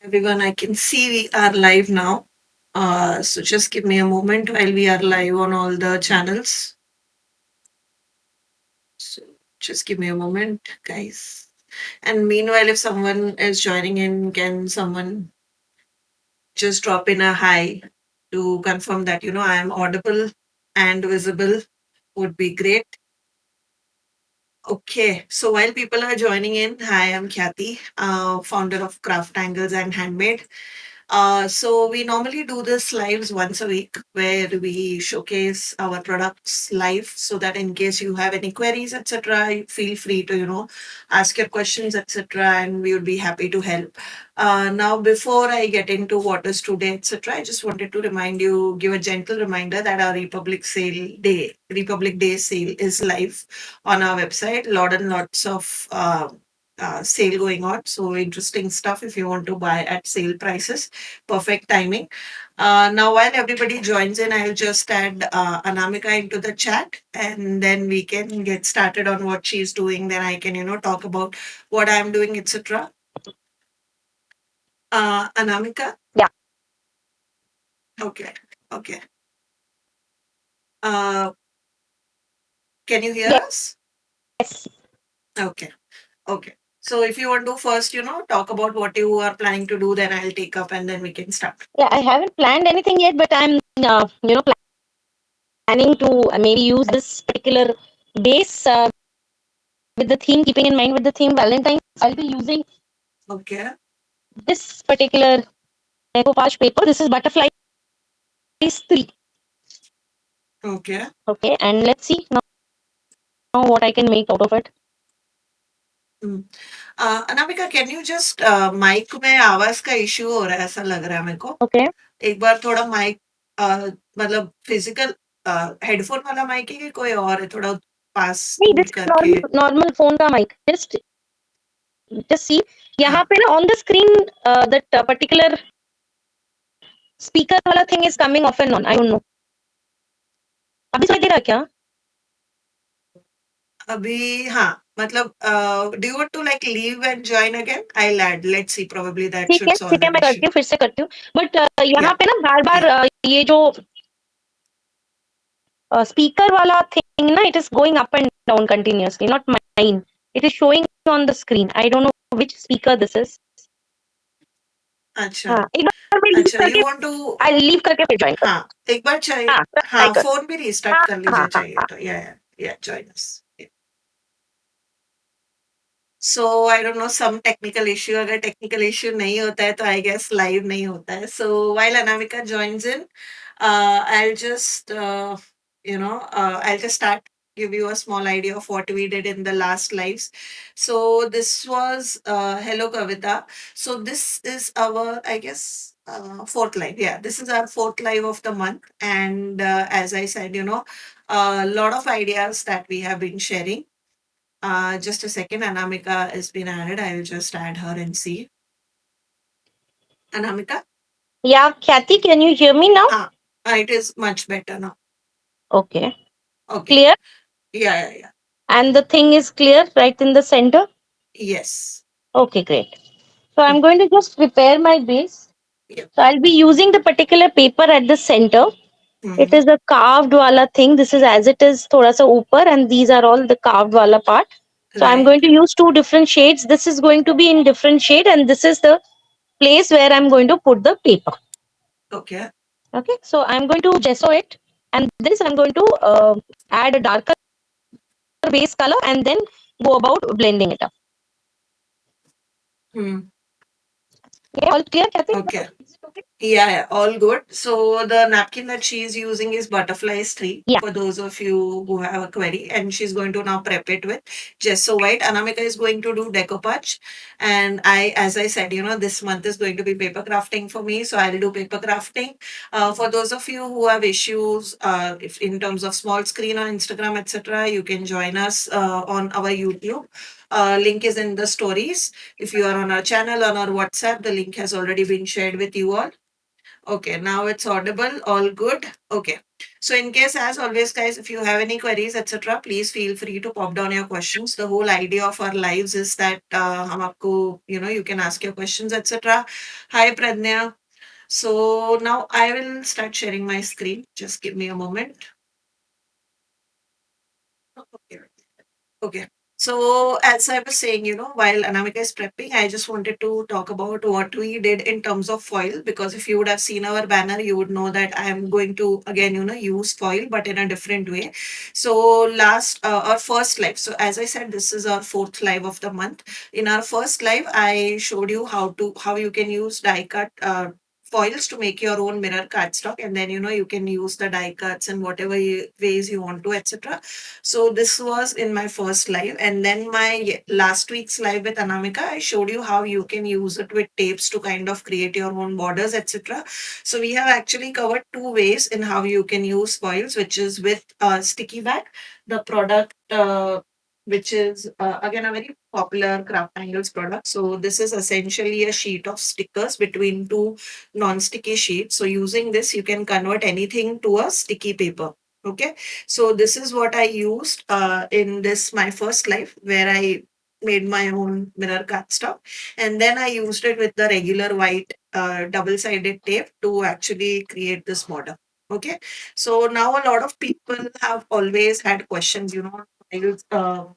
Everyone, I can see we are live now. So just give me a moment while we are live on all the channels. So just give me a moment, guys. And meanwhile, if someone is joining in, can someone just drop in a hi to confirm that I am audible and visible? Would be great. Okay, so while people are joining in, hi, I'm Khyati, founder of CrafTangles and Handmade. So we normally do this lives once a week where we showcase our products live so that in case you have any queries, etc., feel free to, ask your questions, etc., and we would be happy to help. Now, before I get into what is today, etc., I just wanted to remind you, give a gentle reminder that our Republic Day sale is live on our website. Lot and lots of sale going on. So interesting stuff if you want to buy at sale prices. Perfect timing. Now, while everybody joins in, I'll just add Anamika into the chat and then we can get started on what she's doing. Then I can, talk about what I'm doing, etc. Anamika? Yeah. Okay. Okay. Uh, can you hear us? Yes. Okay. Okay. So if you want to first, talk about what you are planning to do, then I'll take up and then we can start. Yeah, I haven't planned anything yet, but I'm, planning to maybe use this particular base with the theme, keeping in mind with the theme Valentine's. I'll be using Okay. this particular decoupage paper. This is butterfly 3. Okay. Okay, and let's see now what I can make out of it. हम्म। Anamika can you just mic में आवाज का issue हो रहा है ऐसा लग रहा है मेरे को Okay. एक बार थोड़ा माइक मतलब फिजिकल हेडफोन वाला माइक है कि कोई और है थोड़ा पास नहीं, दूर this is करके normal phone का mic. Just see यहाँ हाँ पे ना on the screen that particular speaker वाला thing is coming off and on. I don't know. अभी सुनाई दे रहा है क्या? अभी हाँ मतलब do you want to like leave and join again I lad let's see probably that should ठीक सॉल्व है, एन मैं इश्यू करती हूँ, फिर से करती हूँ। बट यहाँ या पे ना बार-बार या ये जो स्पीकर वाला थिंग ना, it is going up and down continuously, not mine. It is showing on the screen. I don't know which speaker this is. अच्छा हाँ, एक बार मैं लीव अच्छा यू करके, वांट टू आई लीव करके फिर ज्वाइन हाँ करती एक बार हूँ। चाहिए हाँ, ट्राई हाँ कर। फोन भी रीस्टार्ट हाँ, कर हाँ, लीजिए हाँ, चाहिए हाँ। तो या join us so I don't know some technical issue अगर टेक्निकल इश्यू नहीं होता है तो आई गेस लाइव नहीं होता है सो while Anamika joins in I'll just I'll just start give you a small idea of what we did in the last lives. So this was hello Kavita. So this is our I guess fourth live. Yeah, this is our fourth live of the month and as I said a lot of ideas that we have been sharing. Just a second, Anamika has been added. I will just add her and see. Anamika? Yeah, Khyati, can you hear me now? It is much better now. Okay. Okay. Clear? Yeah. And the thing is clear right in the center? Yes. Okay, great. So I'm Mm, going to just prepare my base. yeah. So I'll be using the particular paper at the center. It Mhm. is a carved wala thing. This is as it is, thoda sa upar, and these are all the carved wala part. So I'm Right. going to use two different shades. This is going to be in different shade, and this is the place where I'm going to put the paper. Okay. Okay, so I'm going to gesso it, and this I'm going to add a darker base color, and then go about blending it up. Hmm. Okay, all clear, Kathy? Okay. Is it okay? Yeah, all good. So the napkin that she is using is butterflies 3 Yeah. for those of you who have a query, and she's going to now prep it with gesso white. Anamika is going to do decoupage, and as I said, this month is going to be paper crafting for me, so I'll do paper crafting. For those of you who have issues, if in terms of small screen on Instagram, etc., you can join us on our YouTube. Link is in the stories. If you are on our channel on our WhatsApp, the link has already been shared with you all. Okay, now it's audible. All good. Okay. So in case, as always, guys, if you have any queries, etc., please feel free to pop down your questions. The whole idea of our lives is that hum aapko, you can ask your questions, etc. Hi, Pradnya. So now I will start sharing my screen. Just give me a moment. Okay. Okay. So as I was saying, while Anamika is prepping, I just wanted to talk about what we did in terms of foil, because if you would have seen our banner, you would know that I am going to again, use foil, but in a different way. So our first live. So as I said, this is our fourth live of the month. In our first live, I showed you how you can use die cut foils to make your own mirror cardstock, and then you can use the die cuts in whatever ways you want to, etc. So this was in my first live. And then my last week's live with Anamika, I showed you how you can use it with tapes to kind of create your own borders, etc. So we have actually covered two ways in how you can use foils, which is with sticky bag, the product which is again a very popular CrafTangles product. So this is essentially a sheet of stickers between two non-sticky sheets. So using this, you can convert anything to a sticky paper. Okay, so this is what I used in this my first life, where I made my own mirror cardstock, and then I used it with the regular white double-sided tape to actually create this model. Okay, so now a lot of people have always had questions,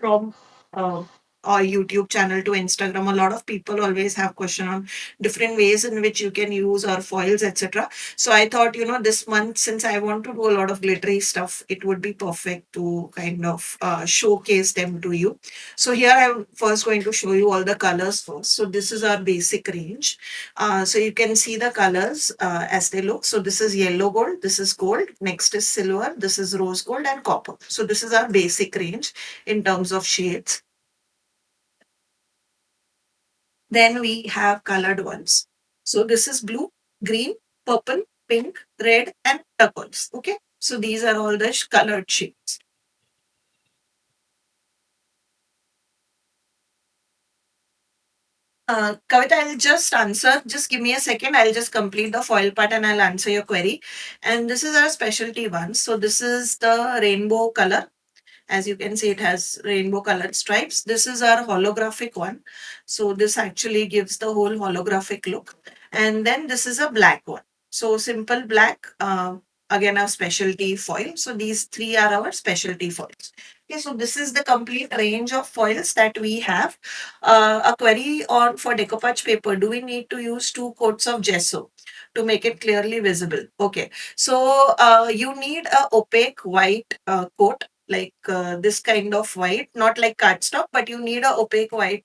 from uh, our YouTube channel to Instagram. A lot of people always have question on different ways in which you can use our foils, etc. So I thought, this month, since I want to do a lot of glittery stuff, it would be perfect to kind of showcase them to you. So here I'm first going to show you all the colors first. So this is our basic range. So you can see the colors as they look. So this is yellow gold, this is gold, next is silver, this is rose gold and copper. So this is our basic range in terms of shades. Then we have colored ones. So this is blue, green, purple, pink, red, and turquoise. Okay. So these are all the colored shades. Kavita, I'll just answer. Just give me a second. I'll just complete the foil part and I'll answer your query. And this is our specialty one. So this is the rainbow color. As you can see, it has rainbow colored stripes. This is our holographic one. So this actually gives the whole holographic look. And then this is a black one. So simple black, again, a specialty foil. So these three are our specialty foils. Okay, so this is the complete range of foils that we have. A query on for decoupage paper. Do we need to use two coats of gesso to make it clearly visible? Okay, so you need a opaque white coat, like this kind of white, not like cardstock, but you need a opaque white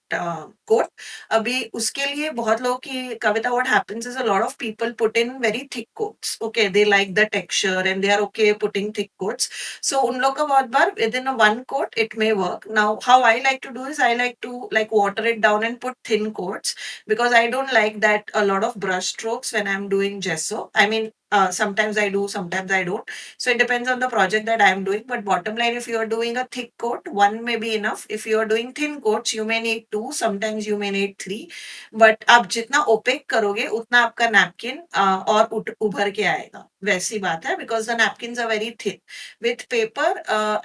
coat. अभी उसके लिए बहुत लोगों की कविता, what happens is a lot of people put in very thick coats. Okay, they like the texture and they are okay putting thick coats. So उन लोग का बहुत बार within a one coat it may work. Now how I like to do is I like to like water it down and put thin coats, because I don't like that a lot of brush strokes when I'm doing gesso. I mean, sometimes I do, sometimes I don't. So it depends on the project that I am doing. But bottom line, if you are doing a thick coat, one may be enough. If you are doing thin coats, you may need two. Sometimes you may need three. But आप जितना opaque करोगे, उतना आपका napkin और उभर के आएगा. वैसी बात है, because the napkins are very thin. With paper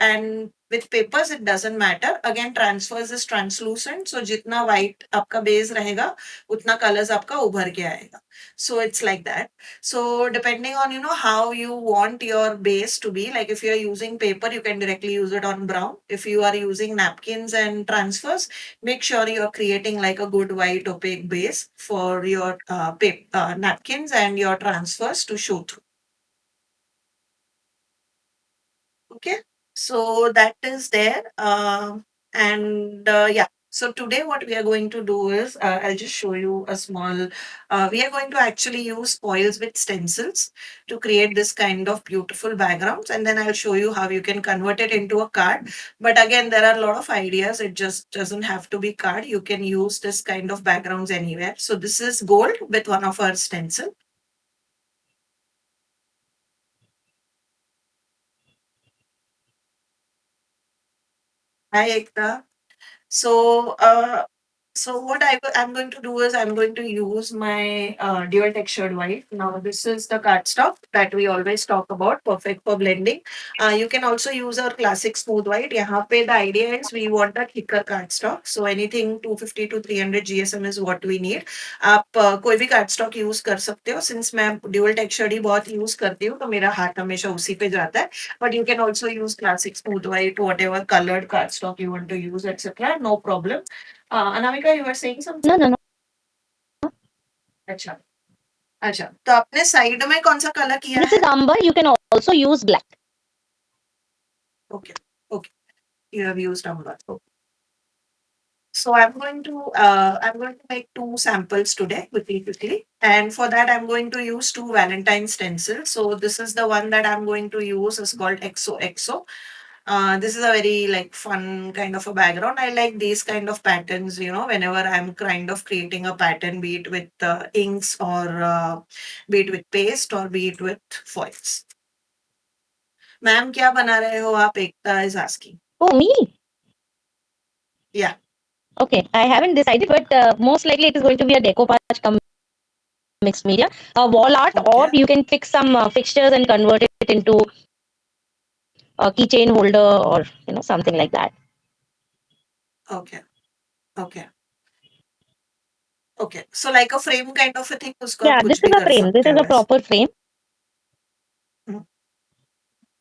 and with papers it doesn't matter. Again, transfers is translucent. So जितना white आपका base रहेगा, उतना colors आपका उभर के आएगा. So it's like that. So depending on how you want your base to be, like if you are using paper, you can directly use it on brown. If you are using napkins and transfers, make sure you are creating like a good white opaque base for your napkins and your transfers to show through. Okay, so that is there. And yeah, so today what we are going to do is I'll just show you a small. We are going to actually use foils with stencils to create this kind of beautiful backgrounds, and then I'll show you how you can convert it into a card. But again, there are a lot of ideas. It just doesn't have to be card. You can use this kind of backgrounds anywhere. So this is gold with one of our stencil. Hi, Ekta. So So what I'm going to do is I'm going to use my dual textured white. Now this is the cardstock that we always talk about, perfect for blending. You can also use our classic smooth white. यहाँ पे the idea is we want a thicker cardstock. So anything 250 to 300 GSM is what we need. आप कोई भी cardstock use कर सकते हो. Since मैं dual textured ही बहुत use करती हूँ, तो मेरा हाथ हमेशा उसी पे जाता है. But you can also use classic smooth white, whatever colored cardstock you want to use, etc. No problem. Anamika, you were saying something? No, no, no. अच्छा, अच्छा, तो आपने साइड में कौन सा कलर किया This है? is amber. You can also use black. Okay, okay, you have used umber. Okay. So I'm going to make two samples today quickly, and for that I'm going to use two Valentine stencils. So this is the one that I'm going to use. Is called XOXO. This is a very like fun kind of a background. I like these kind of patterns, whenever I'm kind of creating a pattern, be it with inks or be it with paste or be it with foils. Ma'am क्या बना रहे हो आप? एकता is asking. Oh, me? Yeah. Okay, I haven't decided, but most likely it is going to be a decoupage come mixed media, a wall art, or Okay. you can fix some fixtures and convert it into a keychain holder or something like that. Okay. Okay. Okay. So like a frame kind of a thing, उसको आप Yeah, this कुछ is भी a कर frame. This सकते is हो a वैसे. proper frame. Hmm.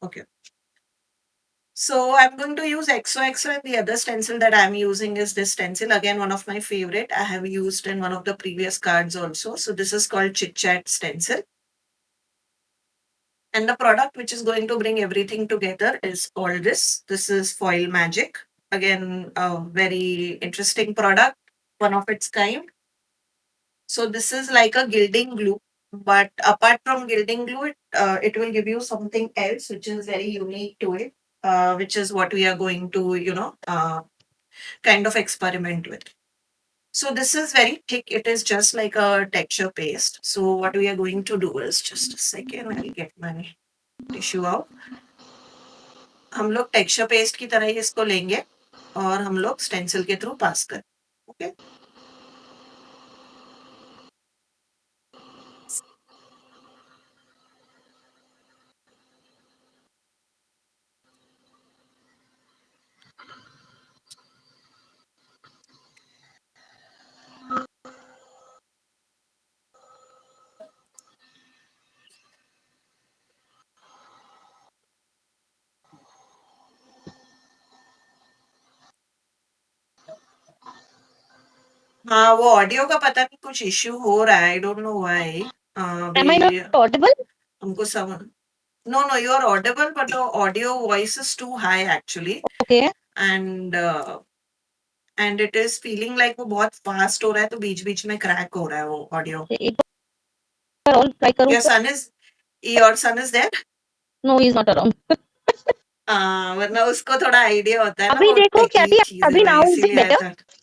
Okay. So I'm going to use XOXO, and the other stencil that I'm using is this stencil. Again, one of my favorite. I have used in one of the previous cards also. So this is called Chit Chat stencil. And the product which is going to bring everything together is called this. This is Foil Magic. Again, a very interesting product, one of its kind. So this is like a gilding glue, but apart from gilding glue, it will give you something else which is very unique to it, which is what we are going to, kind of experiment with. So this is very thick. It is just like a texture paste. So what we are going to do is just a second. I'll get my tissue out. हम लोग texture paste की तरह ही इसको लेंगे और हम लोग stencil के थ्रू पास करें. ओके. हाँ, वो ऑडियो का पता नहीं कुछ इश्यू हो रहा है. आई don't know why. Am I not अभी audible? हमको समझ. No, no, you are audible, but the audio voice is too high actually, Okay. and and it is feeling like वो बहुत fast हो रहा है, तो बीच-बीच में crack हो रहा है वो audio. एक बार और ट्राई करूँ Your क्या? son is your son is there? No, he is not around. वरना उसको थोड़ा आइडिया होता है ना अभी वो देखो क्या टेकी थी? चीजें, अभी वही नाउ इज इट इसीलिए आया बेटर? था.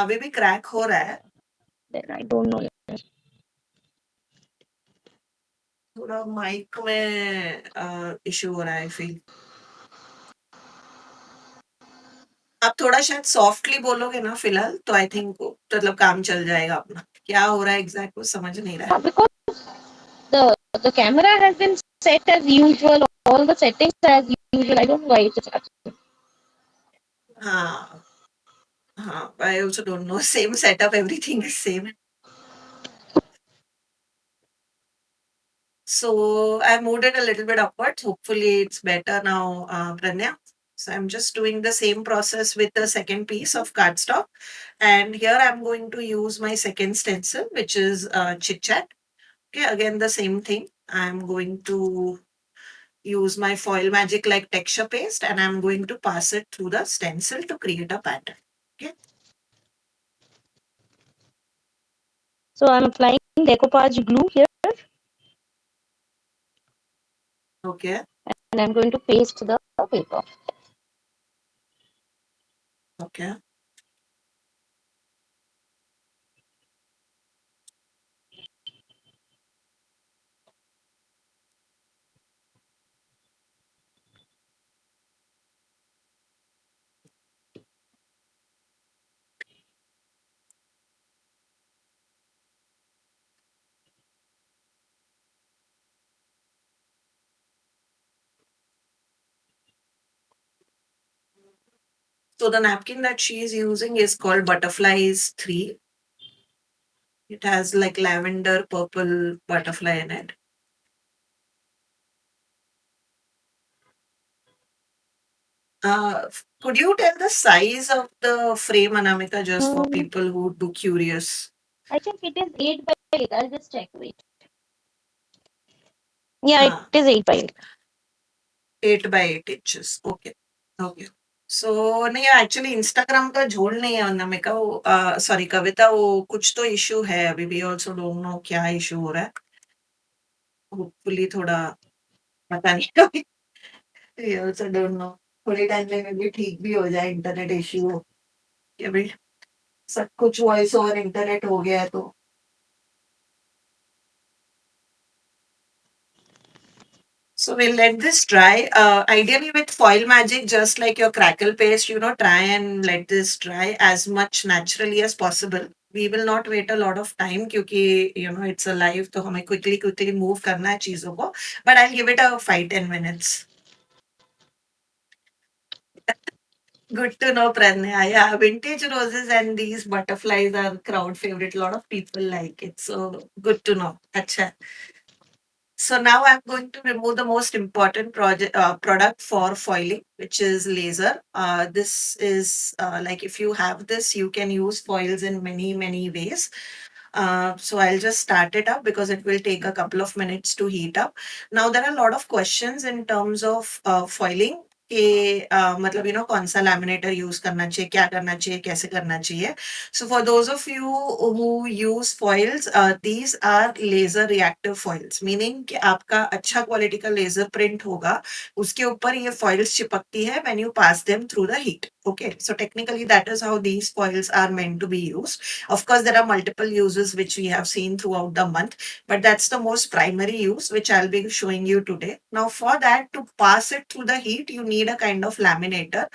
अभी भी क्रैक हो रहा है. Then I don't know. थोड़ा माइक में इश्यू हो रहा है फील. आप थोड़ा शायद सॉफ्टली बोलोगे ना फिलहाल, तो आई थिंक मतलब काम चल जाएगा अपना. क्या हो रहा है एग्जैक्ट कुछ समझ नहीं रहा है. Because the camera has been set as usual, all the settings as usual. I don't know why it is happening. हाँ, हाँ, I also don't know. Same setup, everything is same. So I moved it a little bit upwards. Hopefully it's better now, Pranya. So I'm just doing the same process with the second piece of cardstock. And here I'm going to use my second stencil, which is Chit Chat. Okay, again, the same thing. I'm going to use my foil magic like texture paste, and I'm going to pass it through the stencil to create a pattern. Okay. So I'm applying decoupage glue here, Okay. and I'm going to paste the paper. Okay. So the napkin that she is using is called Butterflies 3. It has like lavender purple butterfly in it. Could you tell the size of the frame, Anamika, just for Mm, people who would be curious? I think it is 8 by 8. I'll just check. Wait. Yeah, it हाँ, is 8 by 8. 8 by 8 inches. Okay. Okay. सो नहीं actually Instagram का झोल नहीं है अनामिका वो sorry कविता वो कुछ तो इशू है अभी भी ऑल्सो डोंट नो क्या इशू हो रहा है होपफुली थोड़ा पता नहीं अभी वी ऑल्सो डोंट नो थोड़ी टाइम में मे बी ठीक भी हो जाए इंटरनेट इशू हो कि अभी सब कुछ वॉइस ओवर इंटरनेट हो गया है तो so we'll let this dry. Ideally, with foil magic, just like your crackle paste, try and let this dry as much naturally as possible. We will not wait a lot of time क्योंकि it's a live तो हमें quickly move करना है चीजों को. But I'll give it a 5-10 minutes. Good to know, Pranaya. Yeah, vintage roses and these butterflies are crowd favorite. A lot of people like it. So good to know. Acha. So now I'm going to remove the most important product for foiling, which is laser. This is like if you have this, you can use foils in many ways. So I'll just start it up because it will take a couple of minutes to heat up. Now there are a lot of questions in terms of foiling. कि मतलब कौन सा लैमिनेटर use करना चाहिए क्या करना चाहिए कैसे करना चाहिए so for those of you who use foils, these are laser reactive foils, meaning कि आपका अच्छा क्वालिटी का लेजर प्रिंट होगा उसके ऊपर ये foils चिपकती है when you pass them through the heat. Okay, so technically that is how these foils are meant to be used. Of course, there are multiple uses which we have seen throughout the month, but that's the most primary use which I'll be showing you today. Now, for that to pass it through the heat, you need a kind of laminator.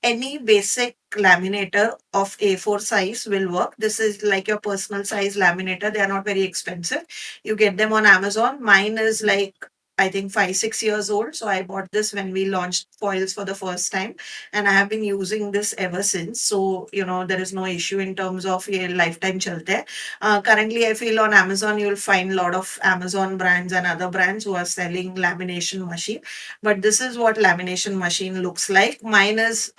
Any basic laminator of A4 size will work. This is like your personal size laminator. They are not very expensive. You get them on Amazon. Mine is like I think 5-6 years old. So I bought this when we launched foils for the first time, and I have been using this ever since. So there is no issue in terms of a lifetime chalte. Currently, I feel on Amazon you'll find a lot of Amazon brands and other brands who are selling lamination machine. But this is what lamination machine looks like. Mine is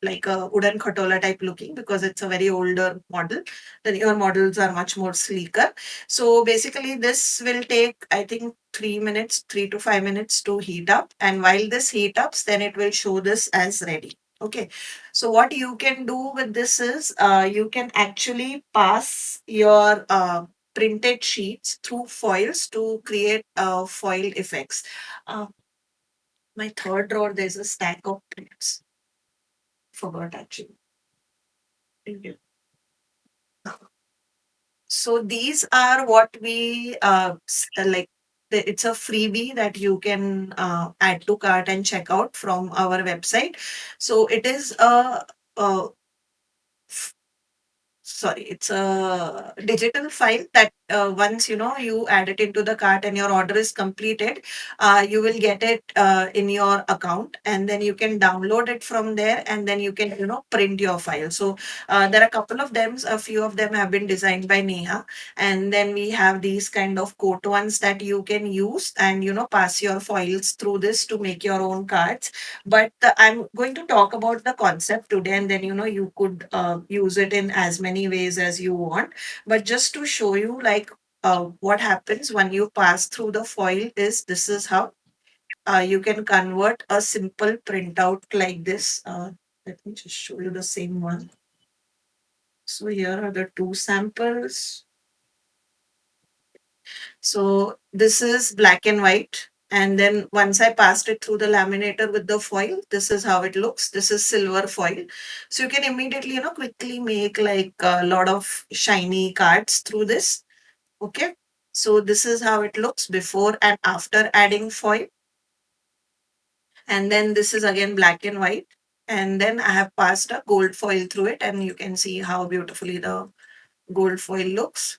like a wooden khatola type looking because it's a very older model. The newer models are much more sleeker. So basically, this will take, I think, 3 minutes, 3 to 5 minutes to heat up. And while this heat ups, then it will show this as ready. Okay. So what you can do with this is you can actually pass your printed sheets through foils to create foil effects. Uh, my third drawer, there's a stack of prints. Forgot actually. Thank you. So these are what we like. It's a freebie that you can add to cart and check out from our website. So it is a sorry, it's a digital file that once you add it into the cart and your order is completed, you will get it in your account, and then you can download it from there, and then you can print your file. So there are a couple of them, a few of them have been designed by Neha, and then we have these kind of quote ones that you can use and pass your files through this to make your own cards. But I'm going to talk about the concept today, and then you could use it in as many ways as you want. But just to show you, like what happens when you pass through the foil is this is how you can convert a simple printout like this. Let me just show you the same one. So here are the two samples. So this is black and white. And then once I passed it through the laminator with the foil, this is how it looks. This is silver foil. So you can immediately, quickly make like a lot of shiny cards through this. Okay. So this is how it looks before and after adding foil. And then this is again black and white. And then I have passed a gold foil through it, and you can see how beautifully the gold foil looks,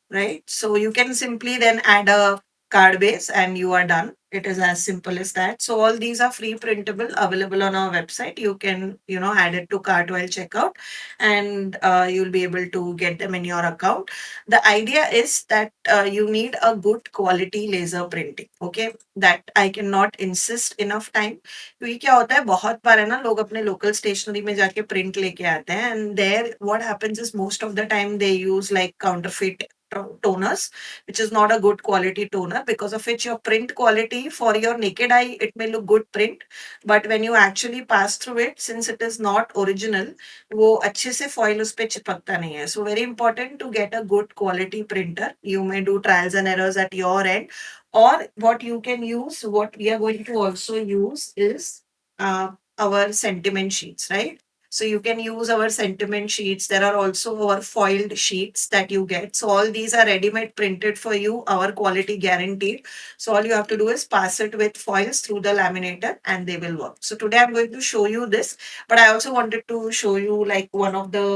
right? So you can simply then add a card base and you are done. It is as simple as that. So all these are free printable, available on our website. You can, add it to cart while checkout, and you'll be able to get them in your account. The idea is that you need a good quality laser printing. Okay, that I cannot insist enough time. क्योंकि क्या होता है, बहुत बार है ना, लोग अपने local stationery में जाके प्रिंट लेके आते हैं, and there what happens is most of the time they use like counterfeit toners, which is not a good quality toner, because of which your print quality for your naked eye, it may look good print, but when you actually pass through it, since it is not original, वो अच्छे से foil उस पे चिपकता नहीं है. So very important to get a good quality printer. You may do trials and errors at your end, or what you can use, what we are going to also use is our sentiment sheets, right? So you can use our sentiment sheets. There are also our foiled sheets that you get. So all these are ready-made printed for you, our quality guaranteed. So all you have to do is pass it with foils through the laminator and they will work. So today I'm going to show you this, but I also wanted to show you like one of the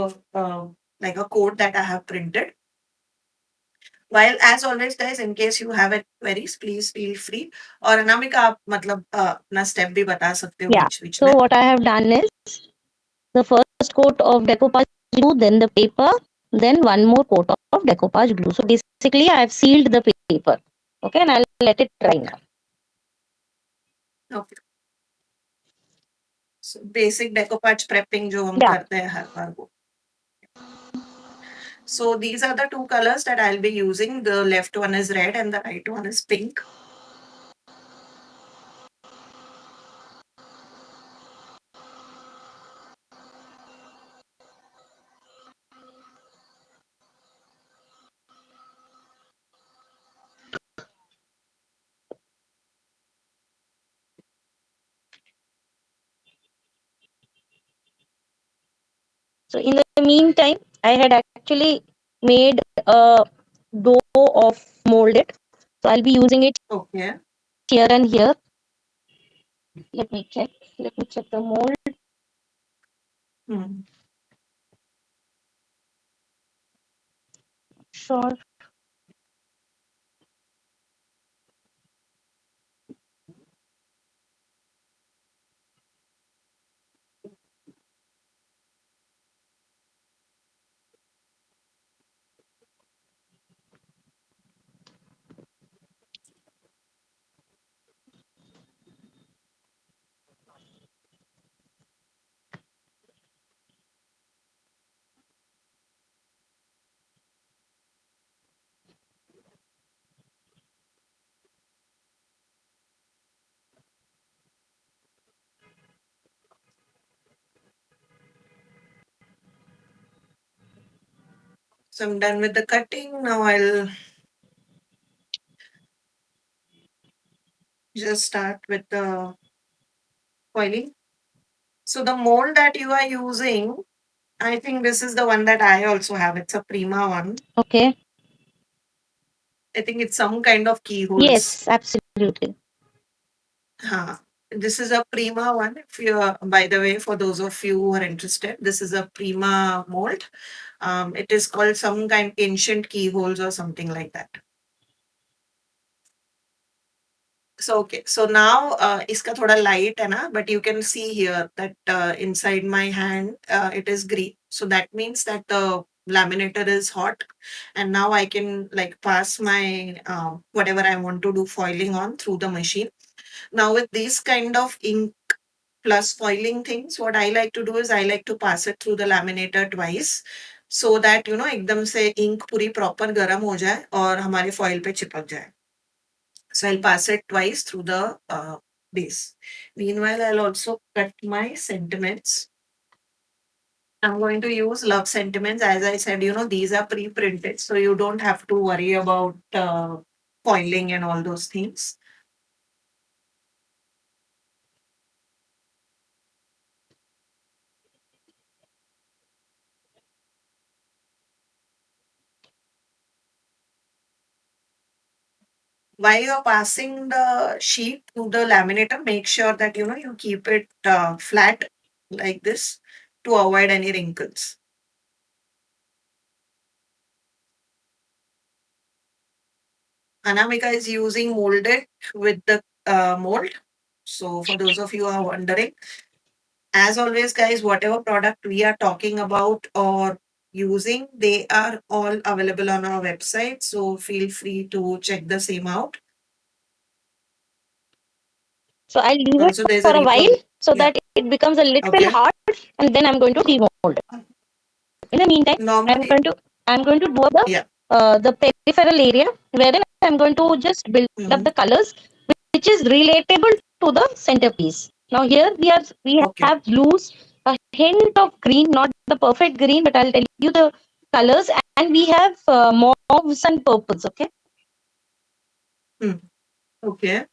like a code that I have printed. While as always guys, in case you have any queries, please feel free. और अनामिका आप मतलब अपना step भी बता सकते हो Yeah. बीच बीच So में. what I have done is the first coat of decoupage glue, then the paper, then one more coat of decoupage glue. So basically, I have sealed the paper. Okay, and I'll let it dry now. Okay. So basic decoupage prepping जो हम Yeah. करते हैं हर बार वो. So these are the two colors that I'll be using. The left one is red and the right one is pink. So in the meantime, I had actually made a dough of molded. So I'll be using it Okay. here and here. Let me check. Let me check the mold. Hmm. Sure. So I'm done with the cutting. Now I'll just start with the foiling. So the mold that you are using, I think this is the one that I also have. It's a Prima one. Okay. I think it's some kind of keyholes. Yes, absolutely. Huh. This is a Prima one. If you are, by the way, for those of you who are interested, this is a Prima mold. It is called some kind ancient keyholes or something like that. So okay, so now iska thoda light hai na, but you can see here that inside my hand it is green. So that means that the laminator is hot, and now I can like pass my whatever I want to do foiling on through the machine. Now with these kind of ink plus foiling things, what I like to do is I like to pass it through the laminator twice, so that एकदम से ink पूरी proper गर्म हो जाए और हमारे foil पे चिपक जाए. So I'll pass it twice through the base. Meanwhile, I'll also cut my sentiments. I'm going to use love sentiments. As I said, these are pre-printed, so you don't have to worry about foiling and all those things. While you're passing the sheet to the laminator, make sure that you keep it flat like this to avoid any wrinkles. Anamika is using molded with the mold. So for those of you who are wondering, as always, guys, whatever product we are talking about or using, they are all available on our website. So feel free to check the same out. So I'll leave it Also, there's a for a while repro. so Yeah. that it becomes a little Okay. hard, and then I'm going to demold. In the meantime, Normally, I'm going to do yeah. the peripheral area wherein I'm going to just build up Mhm. the colors which is relatable to the centerpiece. Now here we Okay. have blues, a hint of green, not the perfect green, but I'll tell you the colors, and we have mauves and purples. Okay. Hmm. Okay.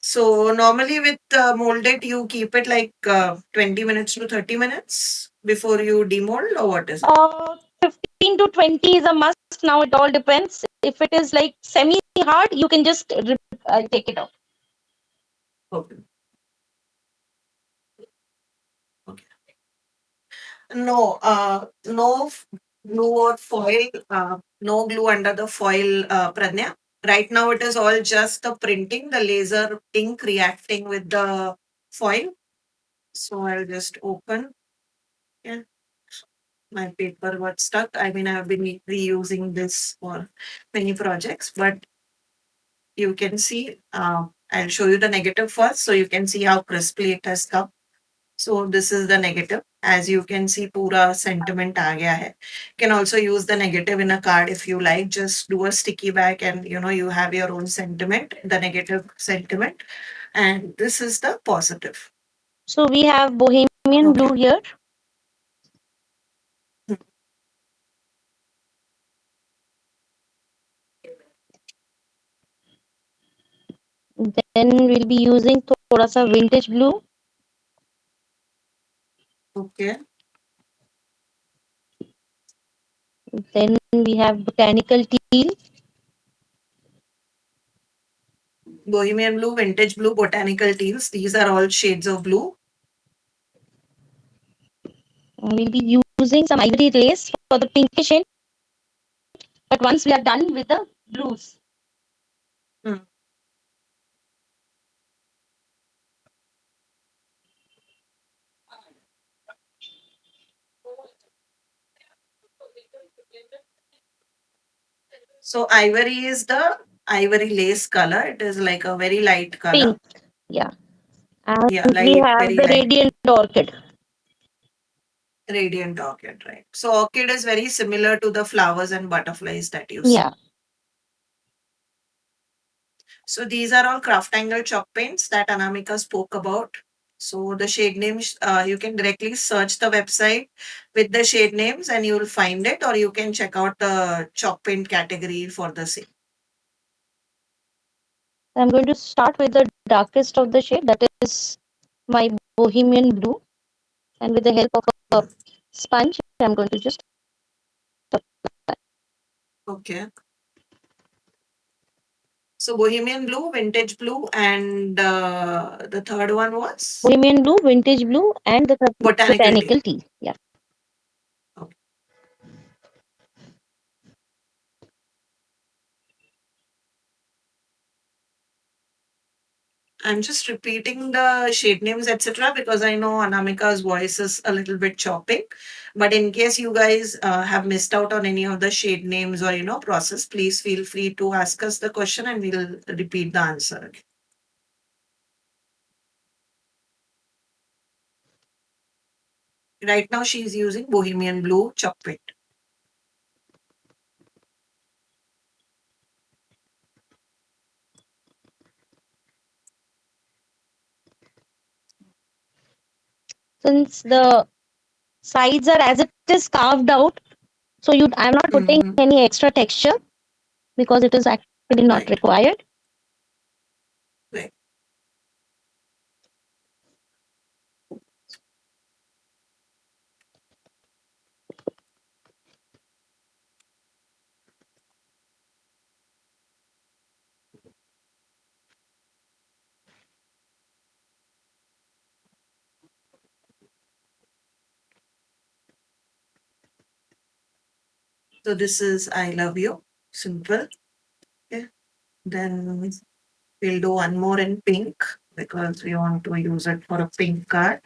So normally with molded, you keep it like 20 minutes to 30 minutes before you demold, or what is it? 15 to 20 is a must. Now it all depends. If it is like semi hard, you can just take it out. Okay. Okay. No, glue or foil, no glue under the foil, Pradnya. Right now, it is all just the printing, the laser ink reacting with the foil. So I'll just open. Yeah, my paper got stuck. I mean, I've been reusing this for many projects, but you can see, I'll show you the negative first so you can see how crisply it has come. So this is the negative. As you can see, pura sentiment aa gaya hai. You can also use the negative in a card if you like. Just do a sticky back and you have your own sentiment, the negative sentiment. And this is the positive. So we have Bohemian Okay. blue here. Then we'll be using thoda sa vintage blue. Okay. Then we have botanical teal. Bohemian blue, vintage blue, botanical teals. These are all shades of blue. We'll be using some ivory lace for the pinkish shade. But once we are done with the blues, Hmm. So ivory is the ivory lace color. It is like a very light pink, color. yeah. Yeah, And we light, have very the light radiant orchid. radiant orchid, right? So orchid is very similar to the flowers and butterflies that you see. Yeah. So these are all CraftAngle chalk paints that Anamika spoke about. So the shade names, you can directly search the website with the shade names and you will find it, or you can check out the chalk paint category for the same. I'm going to start with the darkest of the shade, that is my bohemian blue. And with the help of a Mhm. sponge, I'm going to just Okay. So Bohemian blue, vintage blue, and the third one was bohemian blue, vintage blue, and the botanical tea. botanical tea. Yeah. Okay. I'm just repeating the shade names, etc., because I know Anamika's voice is a little bit chopping. But in case you guys have missed out on any of the shade names or process, please feel free to ask us the question and we'll repeat the answer. Right now, she's using Bohemian Blue chalk paint. Since the sides are as it is carved out, so I'm not putting Mhm. any extra texture because it is actually not Right. required. Right. So this is I love you. Simple. Okay. Then We'll do one more in pink because we want to use it for a pink card.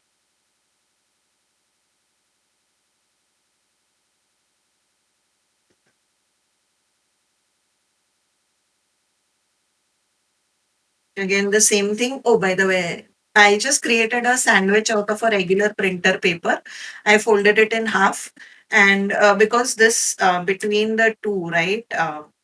Again, the same thing. Oh, by the way, I just created a sandwich out of a regular printer paper. I folded it in half, and because this between the two, right?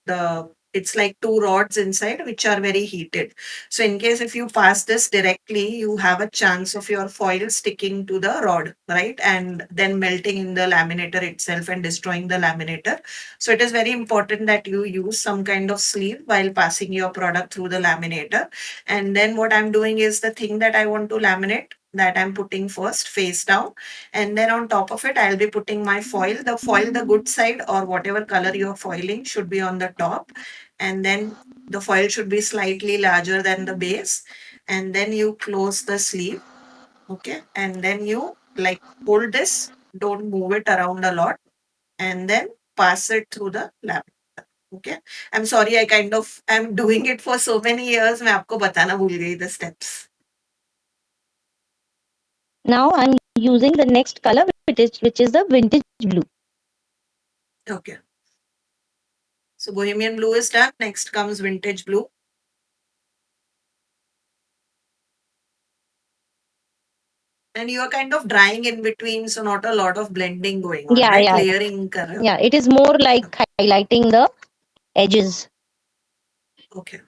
The It's like two rods inside which are very heated. So in case if you pass this directly, you have a chance of your foil sticking to the rod, right? And then melting in the laminator itself and destroying the laminator. So it is very important that you use some kind of sleeve while passing your product through the laminator. And then what I'm doing is the thing that I want to laminate that I'm putting first face down. And then on top of it, I'll be putting my foil. The foil, the good side or whatever color you're foiling should be on the top. And then the foil should be slightly larger than the base. And then you close the sleeve. Okay. And then you like hold this, don't move it around a lot. And then pass it through the lap. Okay. I'm sorry, I'm doing it for so many years. मैं आपको बताना भूल गई the steps. Now I'm using the next color, which is the vintage blue. Okay. So Bohemian blue is done. Next comes vintage blue. And you are kind of drying in between, so not a lot of blending going on, Yeah, right? yeah, Layering kar rahe ho. yeah. It is more like highlighting the edges. Okay.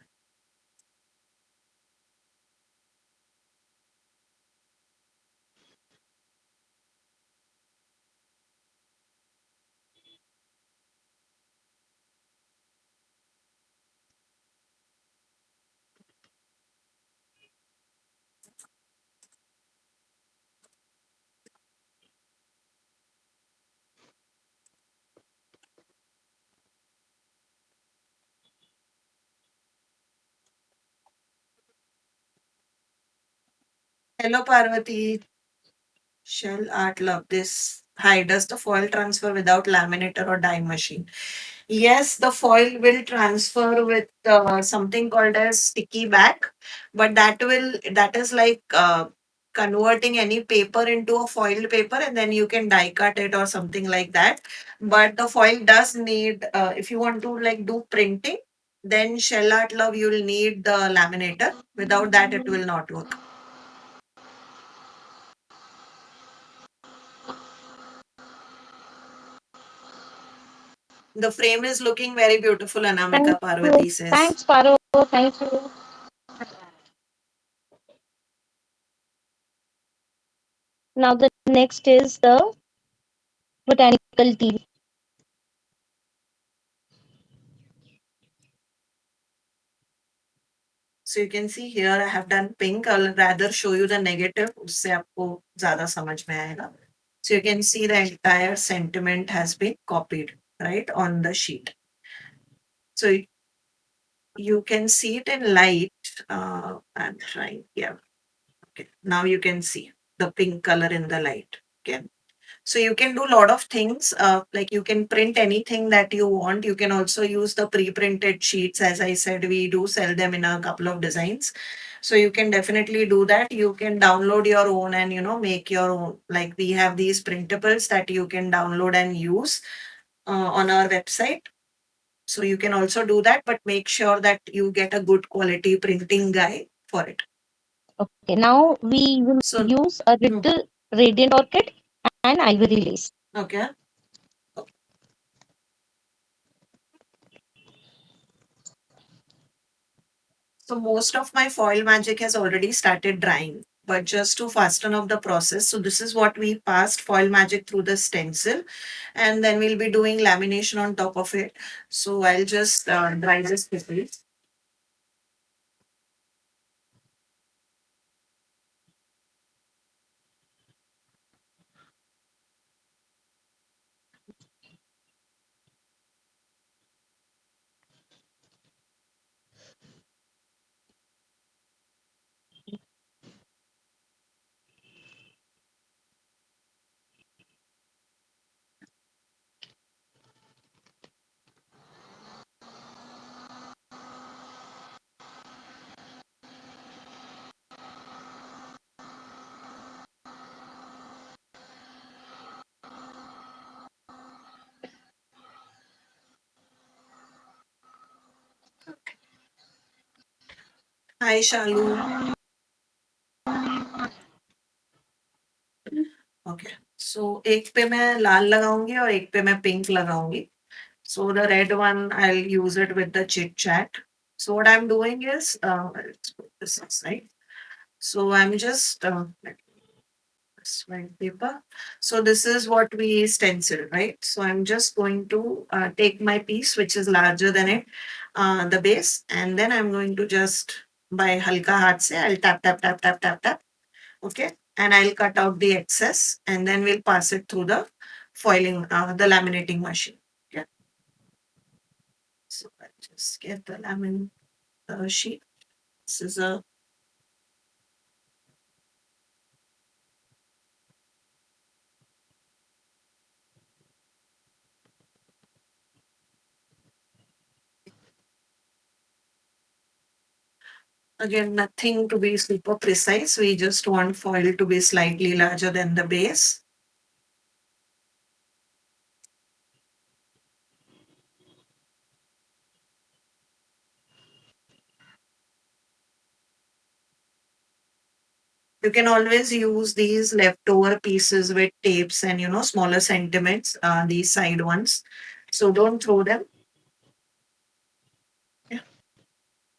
Hello, Parvati. Shell art love this. Hi, does the foil transfer without laminator or dye machine? Yes, the foil will transfer with something called as sticky back, but that is like converting any paper into a foiled paper and then you can die cut it or something like that. But the foil does need, if you want to like do printing, then shell art love you'll need the laminator. Without that, it will not work. The frame is looking very beautiful, Thank Anamika, you. Parvati says. Thanks, Paro. Thank you. Now the next is the botanical tea. So you can see here I have done pink. I'll rather show you the negative. उससे आपको ज़्यादा समझ में आएगा. So you can see the entire sentiment has been copied, right, on the sheet. So you can see it in light. I'm trying. Yeah. Okay. Now you can see the pink color in the light. Okay. So you can do a lot of things. Like you can print anything that you want. You can also use the pre-printed sheets. As I said, we do sell them in a couple of designs. So you can definitely do that. You can download your own and make your own. Like we have these printables that you can download and use on our website. So you can also do that, but make sure that you get a good quality printing guy for it. Okay, now we will So use a hmm, little radiant orchid and ivory lace. okay. So most of my foil magic has already started drying, but just to fasten up the process. So this is what we passed foil magic through the stencil, and then we'll be doing lamination on top of it. So I'll just dry this quickly. Hi Shalu. Okay so एक पे मैं लाल लगाऊंगी और एक पे मैं pink लगाऊंगी. So the red one, I'll use it with the chit chat. So what I'm doing is, let's put this aside. So I'm just this white paper. So this is what we stencil, right? So I'm just going to take my piece, which is larger than it, the base, and then I'm going to just by halka haath se, I'll tap tap tap tap tap tap. Okay, and I'll cut out the excess, and then we'll pass it through the foiling, the laminating machine. Okay, so I'll just get the laminate sheet. This is a again nothing to be super precise. We just want foil to be slightly larger than the base. You can always use these leftover pieces with tapes and smaller sentiments, these side ones. So don't throw them. Yeah.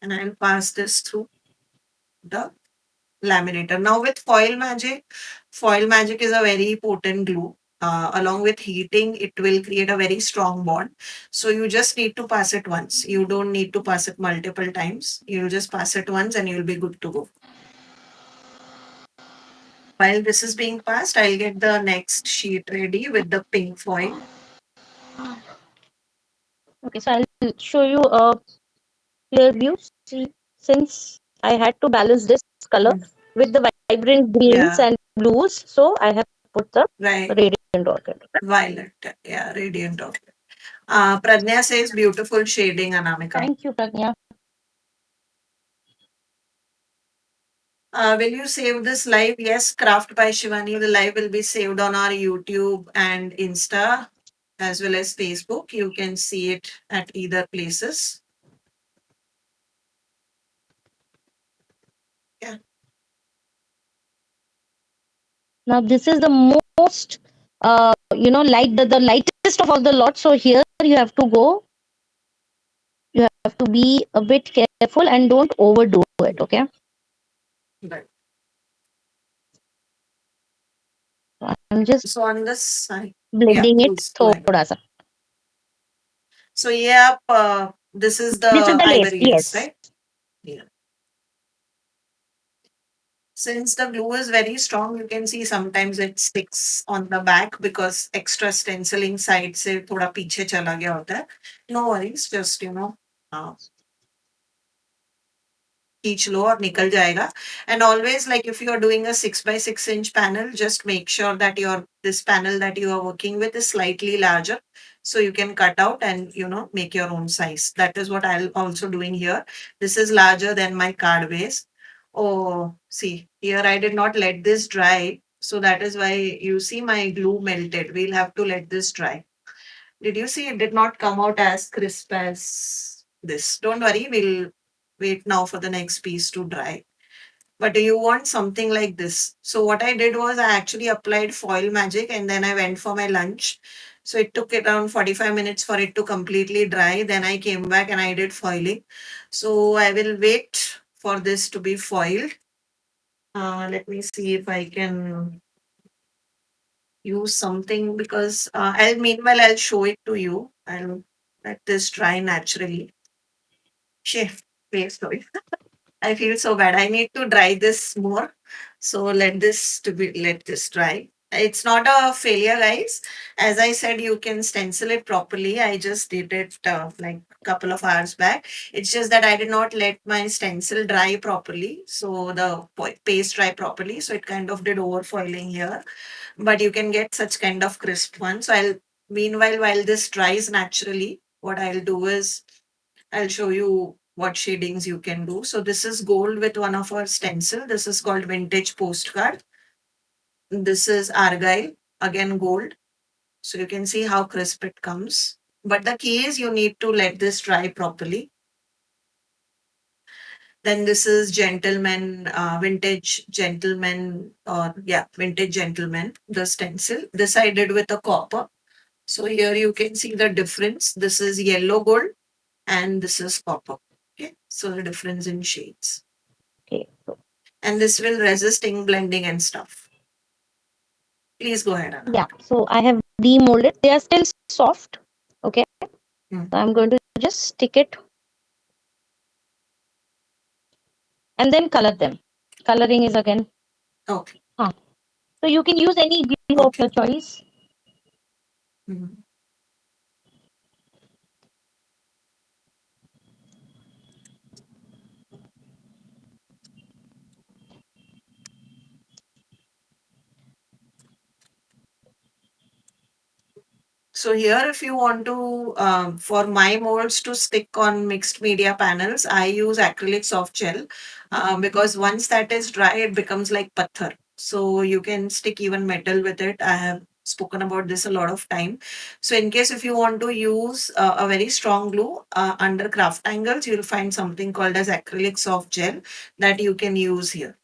And I'll pass this through the laminator. Now with foil magic is a very potent glue. Along with heating, it will create a very strong bond. So you just need to pass it once. You don't need to pass it multiple times. You'll just pass it once and you'll be good to go. While this is being passed, I'll get the next sheet ready with the pink foil. Okay, so I'll show you a clear view. See, since I had to balance this color Mm. with the vibrant greens Yeah, and blues, so I have put the right. radiant orchid. Violet. Yeah, radiant of. Pradnya says beautiful shading, Anamika. Thank you, Pragya. Will you save this live? Yes, Craft by Shivani. The live will be saved on our YouTube and Insta as well as Facebook. You can see it at either places. Yeah. Now this is the most, light the lightest of all the lots. So here you have to go. You have to be a bit careful and don't overdo it. Okay. Right. I'm just So on this side, yeah, blending it please go ahead. thoda sa. So yeah, this is This is the the lace. ivory lace, Yes. right? Yeah. Since the glue is very strong, you can see sometimes it sticks on the back because extra stenciling side से थोड़ा पीछे चला गया होता है. No worries, just uh, खींच लो और निकल जाएगा. And always like if you are doing a 6 by 6 inch panel, just make sure that this panel that you are working with is slightly larger. So you can cut out and make your own size. That is what I'll also doing here. This is larger than my card base. Oh, see, here I did not let this dry. So that is why you see my glue melted. We'll have to let this dry. Did you see it did not come out as crisp as this? Don't worry, we'll wait now for the next piece to dry. But do you want something like this? So what I did was I actually applied foil magic and then I went for my lunch. So it took around 45 minutes for it to completely dry. Then I came back and I did foiling. So I will wait for this to be foiled. Let me see if I can use something because I'll show it to you. I'll let this dry naturally. Chef, please sorry. I feel so bad. I need to dry this more. So let this dry. It's not a failure, guys. As I said, you can stencil it properly. I just did it like a couple of hours back. It's just that I did not let my stencil dry properly. So the paste dry properly. So it kind of did overfoiling here. But you can get such kind of crisp ones. So meanwhile, while this dries naturally, what I'll do is I'll show you what shadings you can do. So this is gold with one of our stencil. This is called vintage postcard. This is argyle, again gold. So you can see how crisp it comes. But the key is you need to let this dry properly. Then this is gentleman, vintage gentleman, or yeah, vintage gentleman, the stencil. This I did with a copper. So here you can see the difference. This is yellow gold and this is copper. Okay, so the difference in shades. Okay. So And this will resist ink blending and stuff. Please go ahead, yeah. Anamika. So I have demolded. They are still soft. Okay. Hmm. So I'm going to just stick it and then color them. Coloring is again. Okay. Huh. So you can use any glue of Okay. your choice. Mhm. So here, if you want to, for my molds to stick on mixed media panels, I use acrylic soft gel because once that is dry, it becomes like patthar. So you can stick even metal with it. I have spoken about this a lot of time. So in case if you want to use a very strong glue under CrafTangles, you'll find something called as acrylic soft gel that you can use here.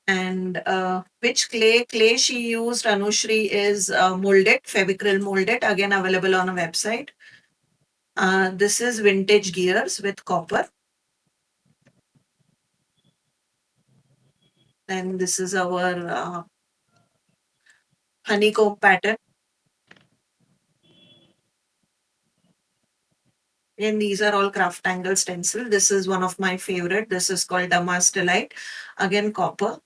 And which clay she used, Anushri, is molded, Fevicryl molded, again available on a website. This is vintage gears with copper. And this is our honeycomb pattern. And these are all CrafTangle stencil. This is one of my favorite. This is called Damas Delight. Again, copper.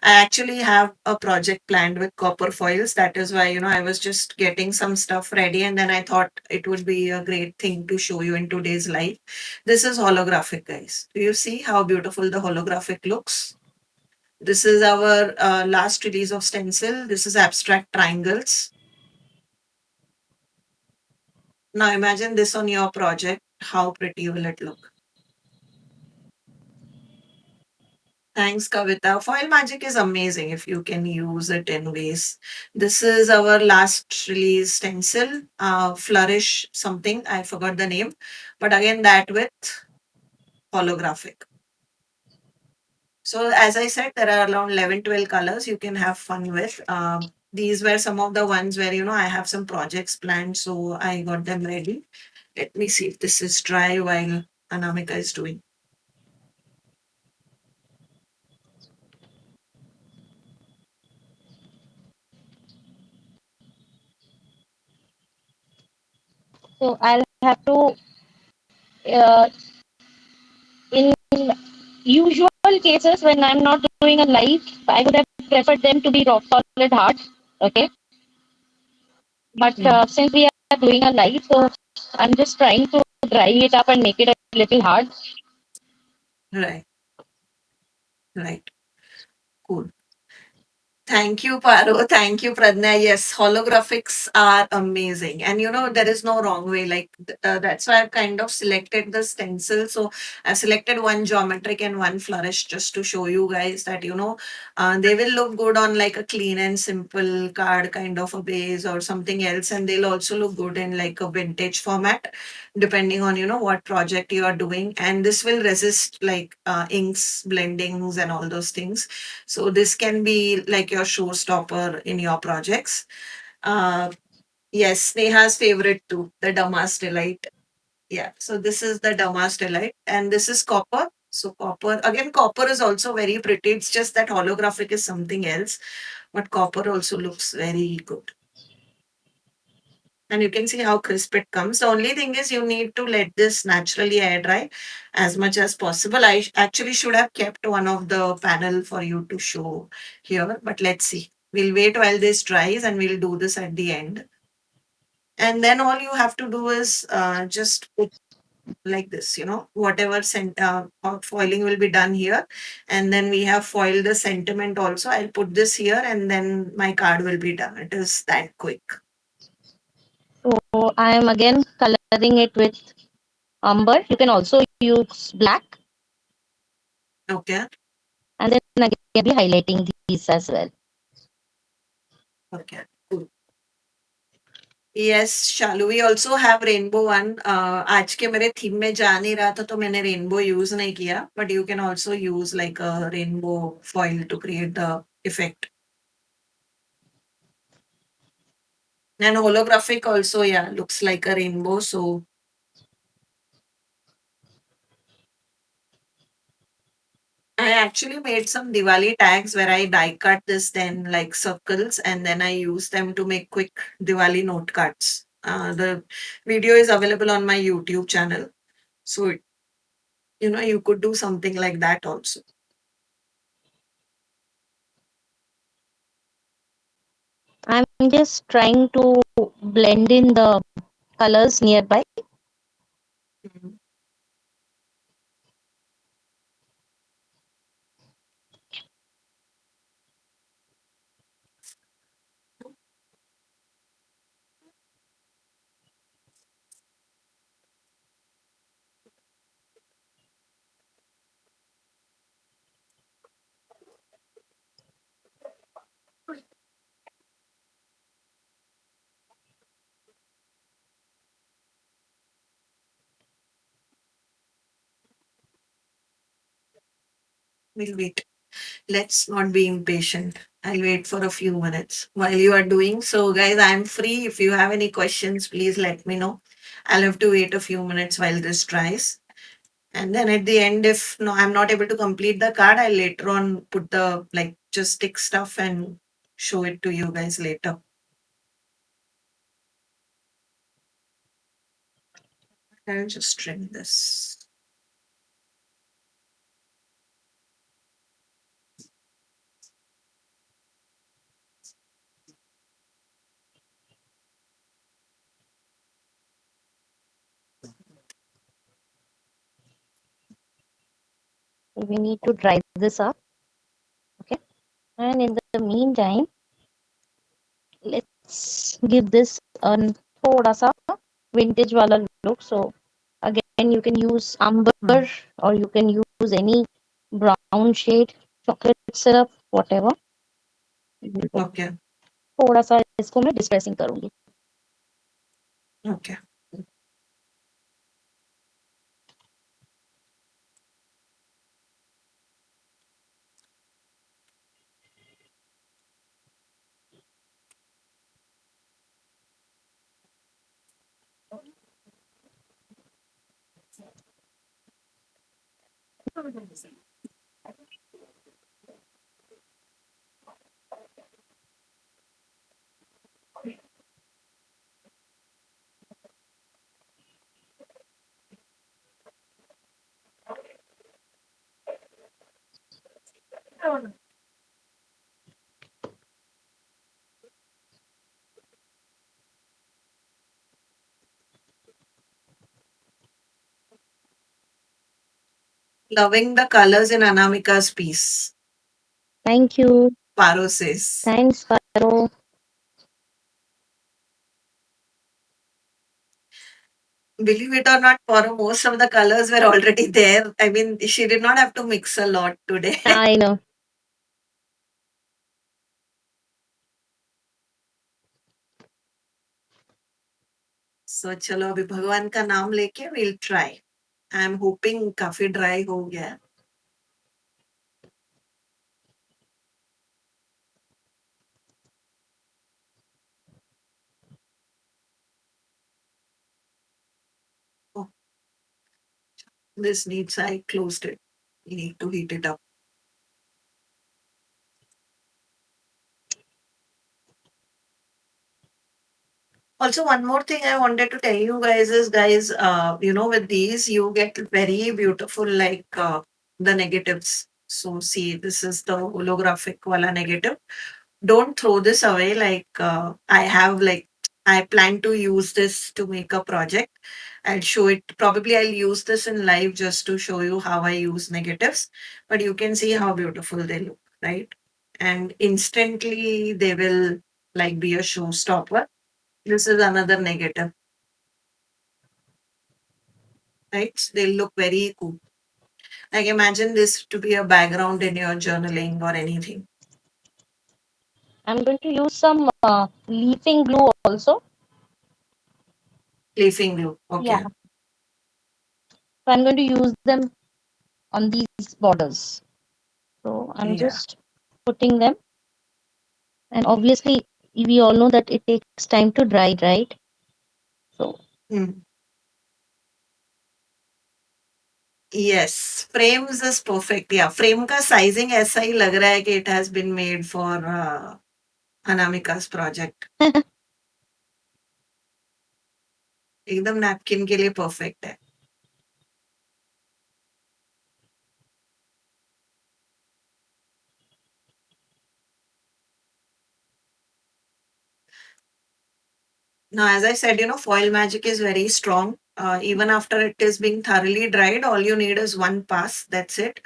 I actually have a project planned with copper foils. That is why, I was just getting some stuff ready and then I thought it would be a great thing to show you in today's live. This is holographic, guys. Do you see how beautiful the holographic looks? This is our last release of stencil. This is abstract triangles. Now imagine this on your project. How pretty will it look? Thanks, Kavita. Foil magic is amazing if you can use it in ways. This is our last release stencil, Flourish something. I forgot the name. But again, that with holographic. So, as I said, there are around 11, 12 colors you can have fun with. These were some of the ones where, I have some projects planned. So, I got them ready. Let me see if this is dry while Anamika is doing. So I'll have to, uh, in usual cases when I'm not doing a live, I would have preferred them to be rock solid hard. Okay. But Hmm. since we are doing a live, so I'm just trying to dry it up and make it a little hard. Right, right. Cool. Thank you, Paro. Thank you, Pradnya. Yes, holographics are amazing. And there is no wrong way. Like, that's why I've kind of selected the stencil. So, I selected one geometric and one flourish just to show you guys that, they will look good on like a clean and simple card kind of a base or something else. And they'll also look good in like a vintage format, depending on, what project you are doing. And this will resist like inks, blendings, and all those things. So this can be like your showstopper in your projects. Uh, yes, Sneha's favorite too, the Damas Delight. Yeah, so this is the Damas Delight, and this is copper. So copper again, copper is also very pretty. It's just that holographic is something else, but copper also looks very good. And you can see how crisp it comes. The only thing is you need to let this naturally air dry as much as possible. Actually should have kept one of the panel for you to show here, but let's see. We'll wait while this dries and we'll do this at the end. And then all you have to do is just put like this, whatever foiling will be done here. And then we have foiled the sentiment also. I'll put this here and then my card will be done. It is that quick. So I am again coloring it with umber. You can also use black, Okay. and then again be highlighting these as well. Okay. Cool. Yes Shalu, we also have rainbow one. आज के मेरे theme में जा नहीं रहा था तो मैंने रेनबो यूज नहीं किया, but you can also use like a rainbow foil to create the effect and holographic also. Yeah, looks like a rainbow. So I actually made some Diwali tags where I die cut this then like circles, and then I use them to make quick Diwali note cards. The video is available on my YouTube channel. So, you could do something like that also. I'm just trying to blend in the colors nearby. Mhm. We'll wait. Let's not be impatient. I'll wait for a few minutes while you are doing. So, guys, I'm free. If you have any questions, please let me know. I'll have to wait a few minutes while this dries. And then at the end, if no, I'm not able to complete the card, I'll later on put the like just stick stuff and show it to you guys later. I'll just trim this. We need to dry this up. Okay. And in the meantime, let's give this a thoda sa vintage wala look. So again, you can use amber Hmm. or you can use any brown shade, chocolate syrup, whatever. Okay. थोड़ा सा इसको मैं distressing करूंगी. Okay. Loving the colors in Anamika's piece. Thank you. Paro says. Thanks, Paro. Believe it or not, Paro, most of the colors were already there. I mean, she did not have to mix a lot today. I know. सो चलो अभी भगवान का नाम लेके will try. I am hoping काफी dry हो गया है. Oh, this needs, I closed it. You need to heat it up. Also, one more thing I wanted to tell you guys is, guys, with these, you get very beautiful, like the negatives. So, see, this is the holographic wala negative. Don't throw this away. Like, I plan to use this to make a project. I'll show it. Probably I'll use this in live just to show you how I use negatives. But you can see how beautiful they look, right? And instantly they will like be a showstopper. This is another negative, right? They look very cool. Like imagine this to be a background in your journaling or anything. I'm going to use some leafing glue also. Leafing glue. Yeah. Okay. So I'm going to use them on these borders. So I'm Yeah. just putting them, and obviously we all know that it takes time to dry, right? So Hmm. Yes, frames is perfect. Yeah, frame का sizing ऐसा ही लग रहा है कि it has been made for Anamika's project. एकदम napkin के लिए perfect है. Now, as I said, foil magic is very strong. Even after it is being thoroughly dried, all you need is one pass. That's it.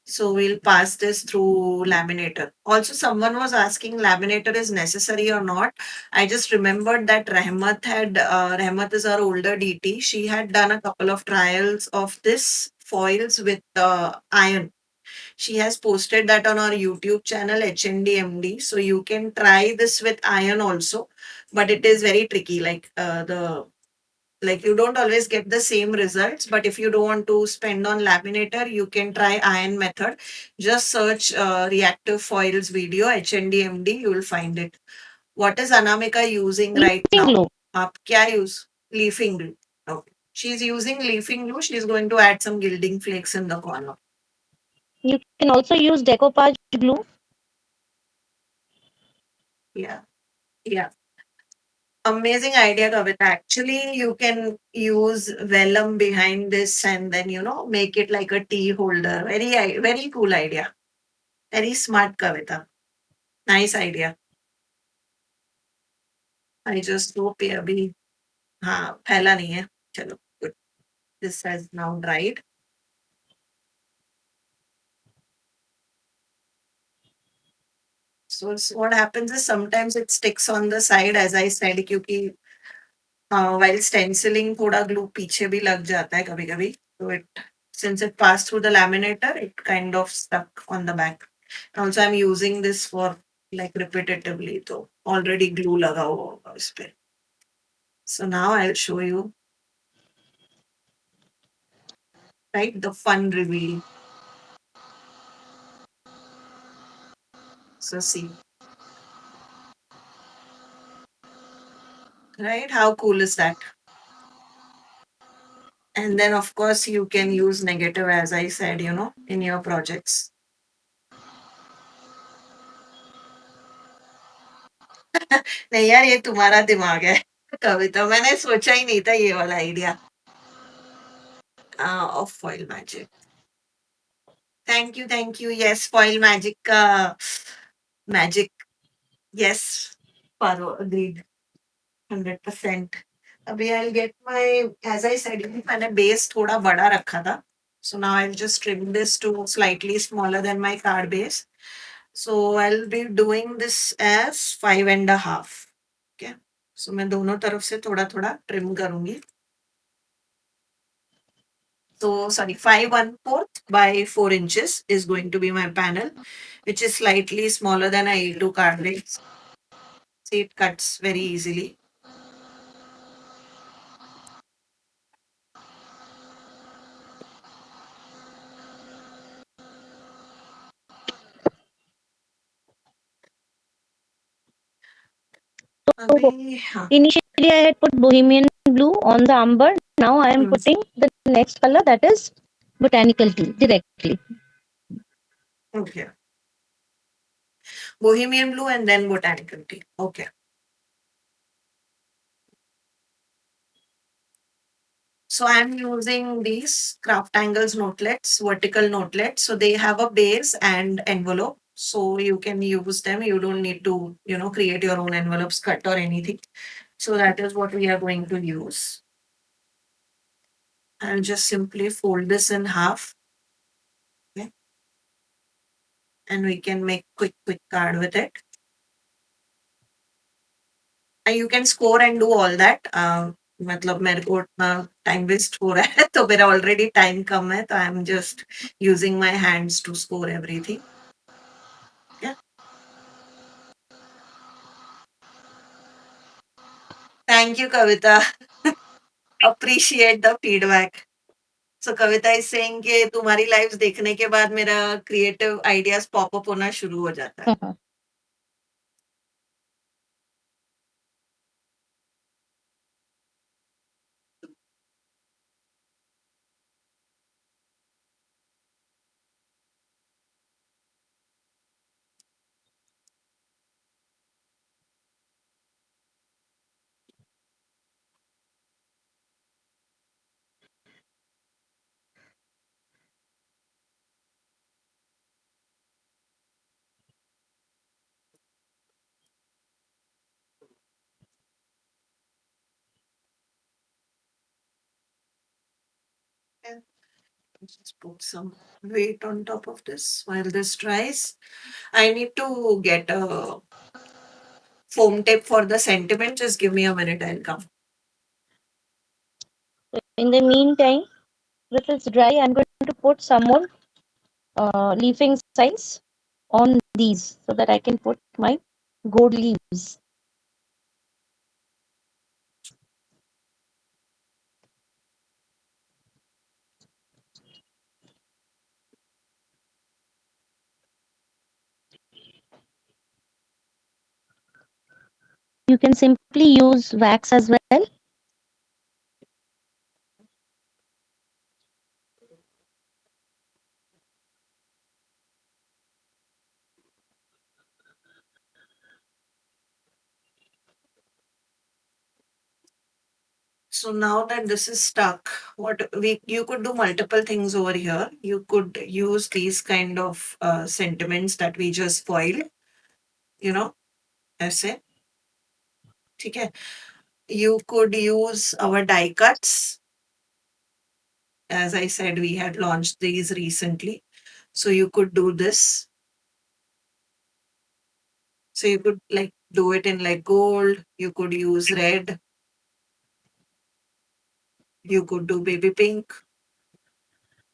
So we'll pass this through laminator. Also, someone was asking laminator is necessary or not. I just remembered that Rahmat is our older DT. She had done a couple of trials of this foils with iron. She has posted that on our YouTube channel HNDMD. So you can try this with iron also, but it is very tricky. Like you don't always get the same results, but if you don't want to spend on laminator, you can try iron method. Just search reactive foils video HNDMD, you will find it. What is Anamika using right leafing now? glue. आप क्या use? Leafing glue. Okay. She's using leafing glue. She's going to add some gilding flakes in the corner. You can also use decoupage glue. Yeah. Yeah. Amazing idea, Kavita. Actually, you can use vellum behind this and then, make it like a tea holder. Very cool idea. Very smart, Kavita. Nice idea. I just hope ये अभी हाँ फैला नहीं है. चलो good. This has now dried. So what happens is sometimes it sticks on the side, as I said, क्योंकि while stenciling थोड़ा glue पीछे भी लग जाता है कभी-कभी. So since it passed through the laminator, it kind of stuck on the back. Also, I'm using this for like repetitively, so already glue लगा हुआ होगा इस पे. So now I'll show you, right, the fun reveal. So see, right, how cool is that? And then of course you can use negative, as I said, in your projects. नहीं यार, ये तुम्हारा दिमाग है कविता. मैंने सोचा ही नहीं था ये वाला idea of foil magic. Thank you, thank you. Yes, foil magic का मैजिक. Yes, Paro agreed. 100%. अभी I will get my, as I said, मैंने बेस थोड़ा बड़ा रखा था. So now I will just trim this to slightly smaller than my card base. So I will be doing this as 5.5. Okay. So मैं दोनों तरफ से थोड़ा थोड़ा ट्रिम करूंगी. So sorry, 5 1/4 by 4 inches is going to be my panel, which is slightly smaller than I do card rails. See, it cuts very easily. So अभी हाँ. initially I had put bohemian blue on the amber. Now I am Hmm. putting the next color, that is botanical tea directly. Okay. Bohemian blue and then botanical tea. Okay. So I'm using these CrafTangles notelets, vertical notelets. So they have a base and envelope. So you can use them. You don't need to, create your own envelopes, cut or anything. So that is what we are going to use. I'll just simply fold this in half. Okay. And we can make quick card with it. And you can score and do all that. मतलब मेरे को उतना time waste हो रहा है तो मेरा already time कम है तो I am just using my hands to score everything. Thank you Kavita. appreciate the feedback. So Kavita is saying कि तुम्हारी lives देखने के बाद मेरा creative ideas pop up होना शुरू हो जाता है. And just put some weight on top of this while this dries. I need to get a foam tape for the sentiment. Just give me a minute, I'll come. In the meantime, this is dry. I'm going to put some more leafing signs on these so that I can put my gold leaves. You can simply use wax as well. So now that this is stuck, what we you could do multiple things over here. You could use these kind of sentiments that we just foiled, you know, ऐसे, ठीक है? You could use our die cuts. As I said, we had launched these recently. So you could do this. So you could like do it in like gold, you could use red, you could do baby pink.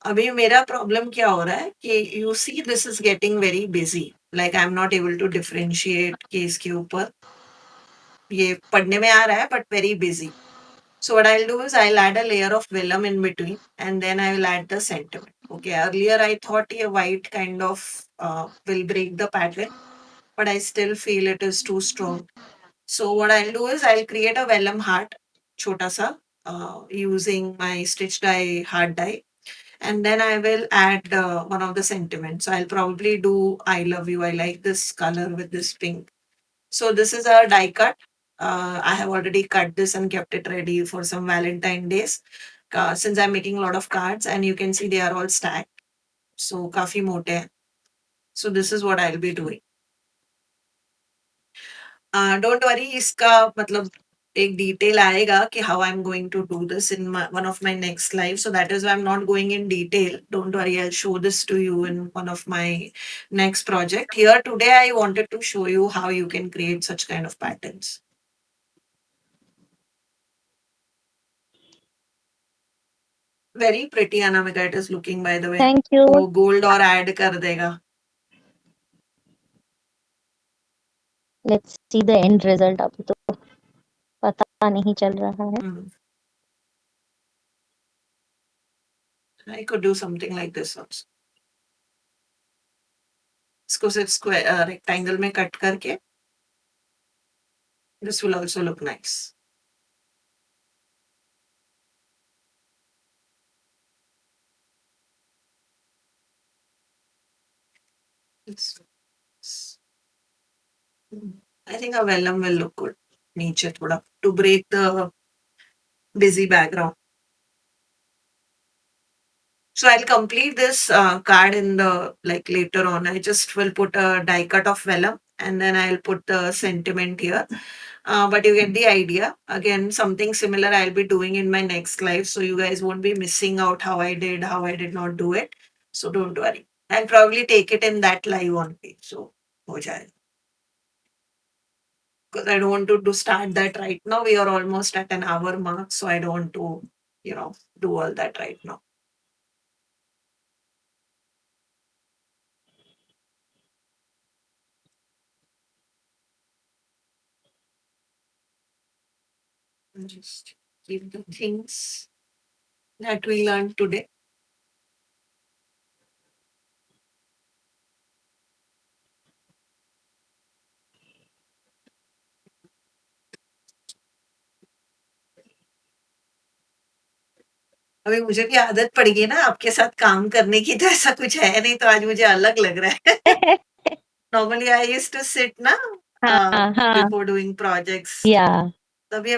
अभी मेरा problem क्या हो रहा है कि you see this is getting very busy like I am not able to differentiate कि इसके ऊपर ये पढ़ने में आ रहा है but very busy. So what I'll do is I'll add a layer of vellum in between and then I will add the sentiment. Okay, earlier I thought a white kind of will break the pattern, but I still feel it is too strong. So what I'll do is I'll create a vellum heart, chota sa, using my stitch die hard die, and then I will add one of the sentiments. So I'll probably do I love you. I like this color with this pink. So this is a die cut. I have already cut this and kept it ready for some Valentine days. Since I'm making a lot of cards and you can see they are all stacked. So काफी मोटे हैं. So this is what I'll be doing. Don't worry, इसका मतलब एक detail आएगा कि how I'm going to do this in one of my next live. So that is why I'm not going in detail. Don't worry, I'll show this to you in one of my next project. Here today, I wanted to show you how you can create such kind of patterns. Very pretty, Anamika, it is looking by the way. Thank you. वो gold और add कर देगा. Let's see the end result. अभी तो पता नहीं चल रहा है. I could do something like this also. इसको सिर्फ स्क्वायर रेक्टेंगल में कट करके this will also look nice. I think a vellum will look good. नीचे थोड़ा to break the busy background. So I'll complete this card in the like later on. I just will put a die cut of vellum and then I'll put the sentiment here. But you get the idea. Again, something similar I'll be doing in my next live. So you guys won't be missing out how I did not do it. So don't worry. I'll probably take it in that live only. So ho jayega. Because I don't want to start that right now. We are almost at an hour mark. So I don't want to, do all that right now. Just keep the things that we learned today. अभी मुझे भी आदत पड़ गई ना आपके साथ काम करने की, तो ऐसा कुछ है नहीं, तो आज मुझे अलग लग रहा है। Normally I used to sit ना हाँ हाँ बिफोर डूइंग प्रोजेक्ट्स, या तभी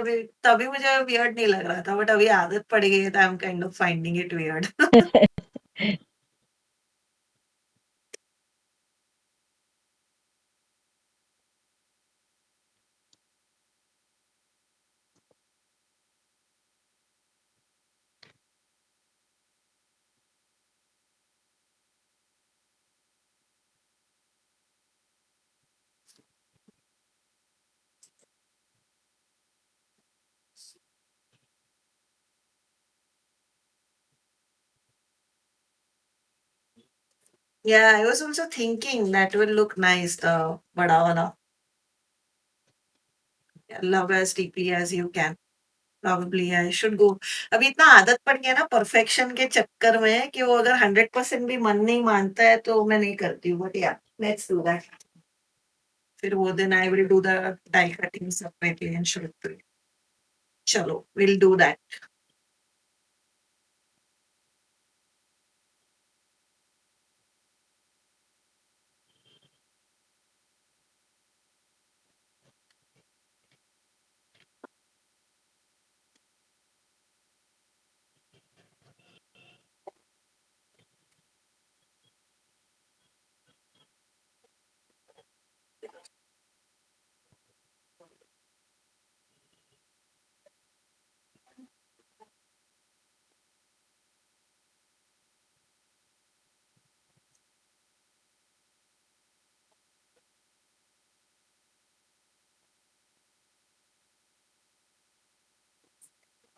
मुझे वियर्ड नहीं लग रहा था, बट अभी आदत पड़ गई है, तो I am kind of finding it weird. Yeah, I was also thinking that will look nice, the bada wala. Love as deeply as you can. Probably I should go. अभी इतना आदत पड़ गया ना परफेक्शन के चक्कर में, कि वो अगर 100% भी मन नहीं मानता है तो मैं नहीं करती हूँ, बट या लेट्स डू दैट। फिर वो दिन I will do the die cutting separately and show it to you. चलो, विल डू दैट।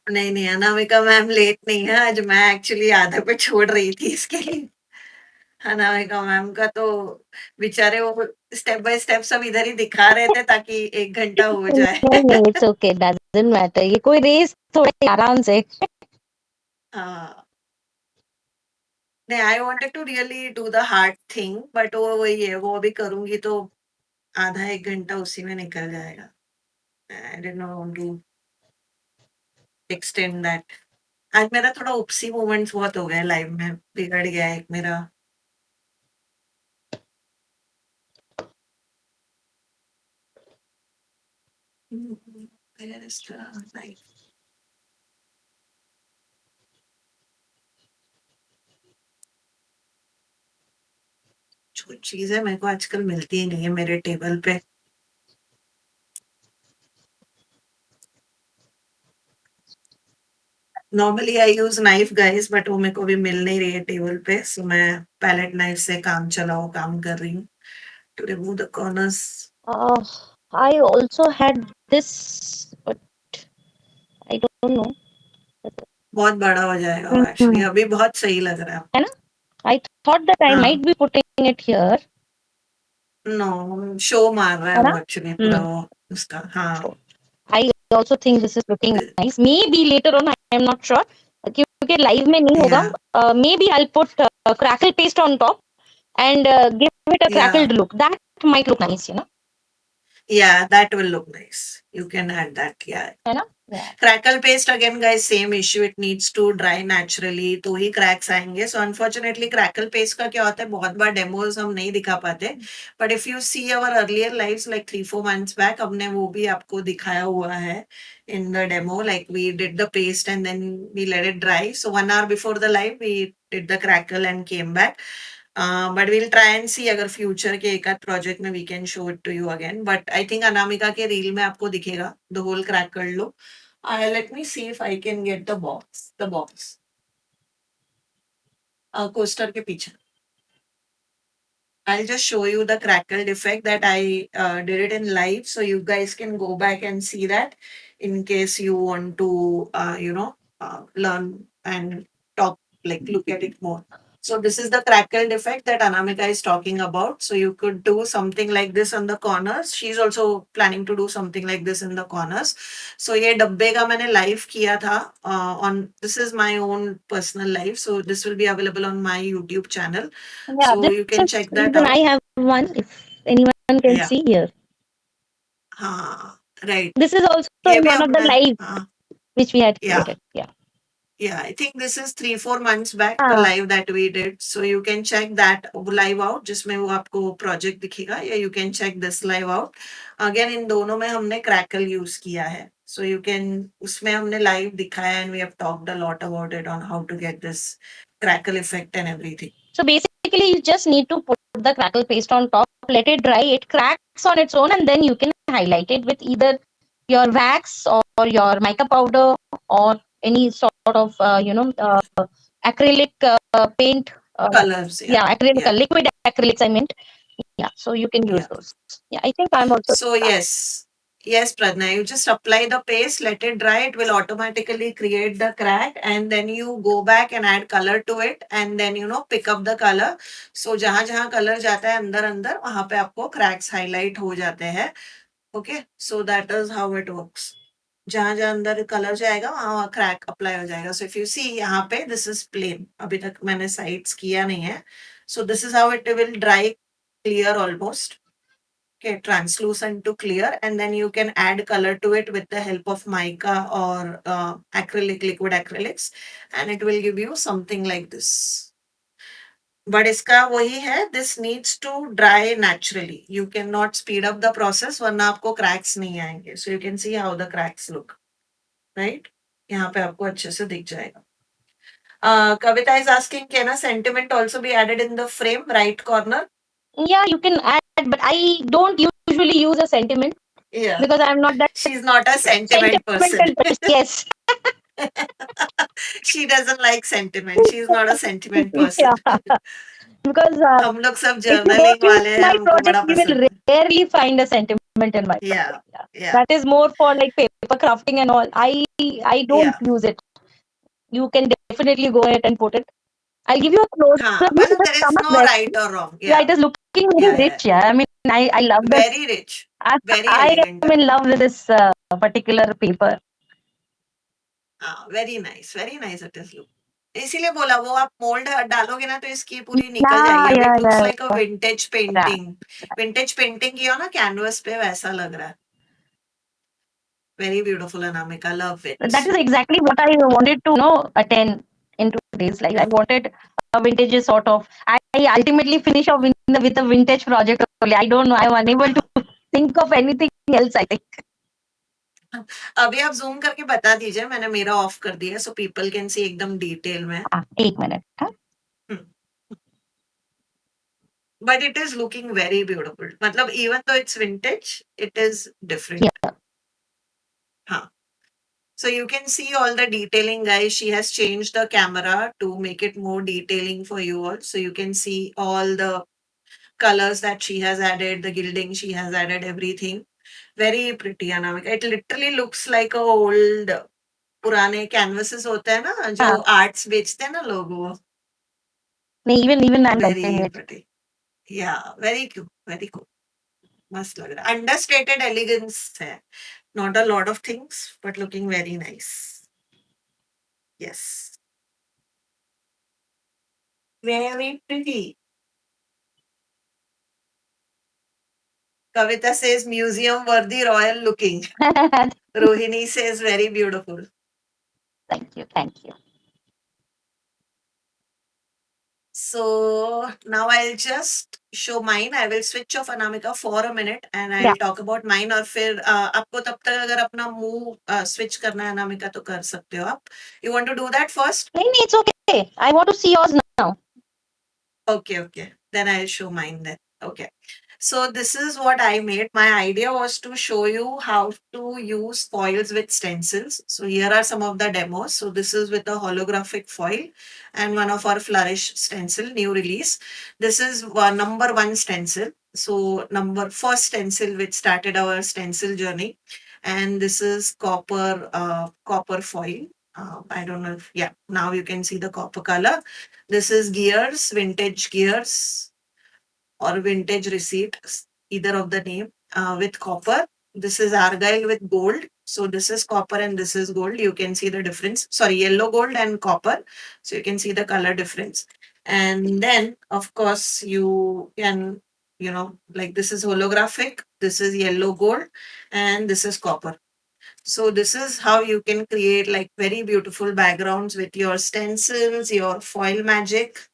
नहीं, नहीं, अनामिका मैम लेट नहीं है आज, मैं एक्चुअली आधे पे छोड़ रही थी इसके लिए। अनामिका मैम का तो बेचारे वो स्टेप बाय स्टेप सब इधर ही दिखा रहे थे ताकि 1 घंटा हो जाए। नहीं नहीं इट्स ओके डजंट मैटर ये कोई रेस थोड़े आराम से हाँ, नहीं, I wanted to really do the hard thing, but वो वही है, वो अभी करूँगी तो आधा 1 घंटा उसी में निकल जाएगा। I did not want to extend that. आज मेरा थोड़ा उपसी मोमेंट्स बहुत हो गए लाइव में, बिगड़ गया है एक मेरा। Where is the knife? जो चीज़ें मेरे को आजकल मिलती ही नहीं है मेरे टेबल पे। Normally I use knife guys, but वो मेरे को अभी मिल नहीं रही है टेबल पे, सो मैं पैलेट नाइफ से काम चलाओ काम कर रही हूँ to remove the corners. I also had this but I don't know बहुत बड़ा हो जाएगा वो एक्चुअली, अभी बहुत सही लग रहा है। है ना आई थॉट दैट आई हाँ, might be putting it here no, show मार रहा है है वो ना एक्चुअली पूरा वो उसका। हाँ, I also think this is looking nice maybe later on I am not sure क्योंकि लाइव में नहीं या होगा maybe I put crackle paste on top and give it a या crackled look. That might look nice, you know. Yeah, that will look nice. You can add that. Yeah. है ना? Yeah. Crackle paste again, guys, same issue. It needs to dry naturally, तो ही cracks आएंगे. So unfortunately, crackle paste का क्या होता है, बहुत बार demos हम नहीं दिखा पाते. But if you see our earlier lives, like 3-4 months back, हमने वो भी आपको दिखाया हुआ है in the demo. Like we did the paste and then we let it dry. So 1 hour before the live, we did the crackle and came back. But will try and see, अगर future के एक आध project में we can show it to you again, but I think Anamika के reel में आपको दिखेगा the whole crack कर लो। Let me see if I can get the box coaster के पीछे। I'll just show you the crackled effect that I did it in live, so you guys can go back and see that in case you want to, learn and talk, like look at it more. So this is the crackled effect that Anamika is talking about. So you could do something like this on the corners. She's also planning to do something like this in the corners. So ये डब्बे का मैंने live किया था on, this is my own personal live. So this will be available on my YouTube channel. Yeah, So this you can is check that even I out. have one. If anyone can Yeah. see here, हाँ, right. this is also ये in भी one of the अपना live हाँ, which we had yeah. created. Yeah. Yeah, I think this is 3-4 months back, the Ah, live that we did. So you can check that live out, जिसमें वो आपको project दिखेगा, या you can check this live out. Again, इन दोनों में हमने crackle use किया है. So you can, उसमें हमने live दिखाया and we have talked a lot about it on how to get this crackle effect and everything. so basically, you just need to put the crackle paste on top, let it dry, it cracks on its own, and then you can highlight it with either your wax or your mica powder or any sort of acrylic paint. Colors, yeah, Yeah, acrylic yeah, liquid acrylics. I meant. Yeah, so you can use yeah. those. Yeah, I think I'm also So yes, yes, Pradna, you just apply the paste, let it dry. It will automatically create the crack, and then you go back and add color to it, and then pick up the color. So जहाँ जहाँ color जाता है अंदर अंदर वहाँ पे आपको cracks highlight हो जाते हैं. Okay, so that is how it works. जहाँ जहाँ अंदर color जाएगा वहाँ crack apply हो जाएगा. So if you see यहाँ पे this is plain. अभी तक मैंने sides किया नहीं है. So this is how it will dry clear almost. Okay, translucent to clear, and then you can add color to it with the help of mica or acrylic, liquid acrylics, and it will give you something like this. But इसका वही है, this needs to dry naturally. You cannot speed up the process वरना आपको cracks नहीं आएंगे. So you can see how the cracks look, right? यहाँ पे आपको अच्छे से दिख जाएगा. Kavita is asking, can a sentiment also be added in the frame right corner? yeah, you can add, but I don't usually use a sentiment Yeah, because I'm not that she's not a sentiment person. sentimental person. Yes. She doesn't like sentiment. She's not a sentiment person. Yeah, because हम लोग सब if you go journaling through वाले हैं, my हमको project, बड़ा you will पसंद है. rarely find a sentiment in my project. Yeah, Yeah. yeah, That is more for like paper crafting and all. I don't yeah. use it. You can definitely go ahead and put it. I'll give you a closer हाँ, view. मतलब Just there come is up no there. right or wrong. Yeah, Yeah, it is looking very yeah, yeah. rich. Yeah, I mean, I love this. Very rich, I, very I elegant. am in love with this particular paper. Very nice it is look. इसीलिए बोला वो आप mould डालोगे ना तो इसकी पूरी निकल Yeah, जाएगी. अब yeah, it looks yeah, like a vintage yeah. Painting. Vintage painting की हो ना कैनवस पे, वैसा लग रहा है. Very beautiful Anamika, love That it. is exactly what I wanted to attend in today's life. I wanted a vintage sort of. I ultimately finish off with a vintage project only. I don't know. I'm unable to think of anything else. I think. अभी आप zoom करके बता दीजिए, मैंने मेरा of कर दिया so people can see एकदम डिटेल में. एक minute. Huh? But it is looking very beautiful. मतलब even though it's vintage, it is different. Yeah. हाँ. So you can see all the detailing, guys. She has changed the camera to make it more detailing for you all. So you can see all the colors that she has added, the gilding she has added, everything. Very pretty, Anamika. It literally looks like a old पुराने canvases होते हैं ना जो हाँ. Arts बेचते हैं ना लोग वो. नहीं, even I'm very liking it. Pretty. या वेरी क्यूट, वेरी कूल. मस्त लग रहा है. अंडरस्टेटेड एलिगेंस है. Not a lot of things but looking very nice. Yes, very pretty. Kavita says museum worthy, royal looking. Rohini says very beautiful. Thank you, thank you. So now I'll just show mine. I will switch off Anamika for a minute and I'll Yeah. talk about mine. और फिर आपको तब तक अगर अपना मुंह switch करना है अनामिका तो कर सकते हो आप. You want to do that first? नहीं, it's okay. I want to see yours now. Okay. Then I'll show mine then. Okay. So this is what I made. My idea was to show you how to use foils with stencils. So here are some of the demos. So this is with a holographic foil and one of our Flourish stencil, new release. This is number one stencil. So first stencil which started our stencil journey. And this is copper foil. I don't know if, yeah, now you can see the copper color. This is gears, vintage gears or vintage receipt, either of the name, with copper. This is argyle with gold. So this is copper and this is gold. You can see the difference. Sorry, yellow gold and copper. So you can see the color difference. And then, of course, you can, like this is holographic, this is yellow gold, and this is copper. So this is how you can create like very beautiful backgrounds with your stencils, your foil magic,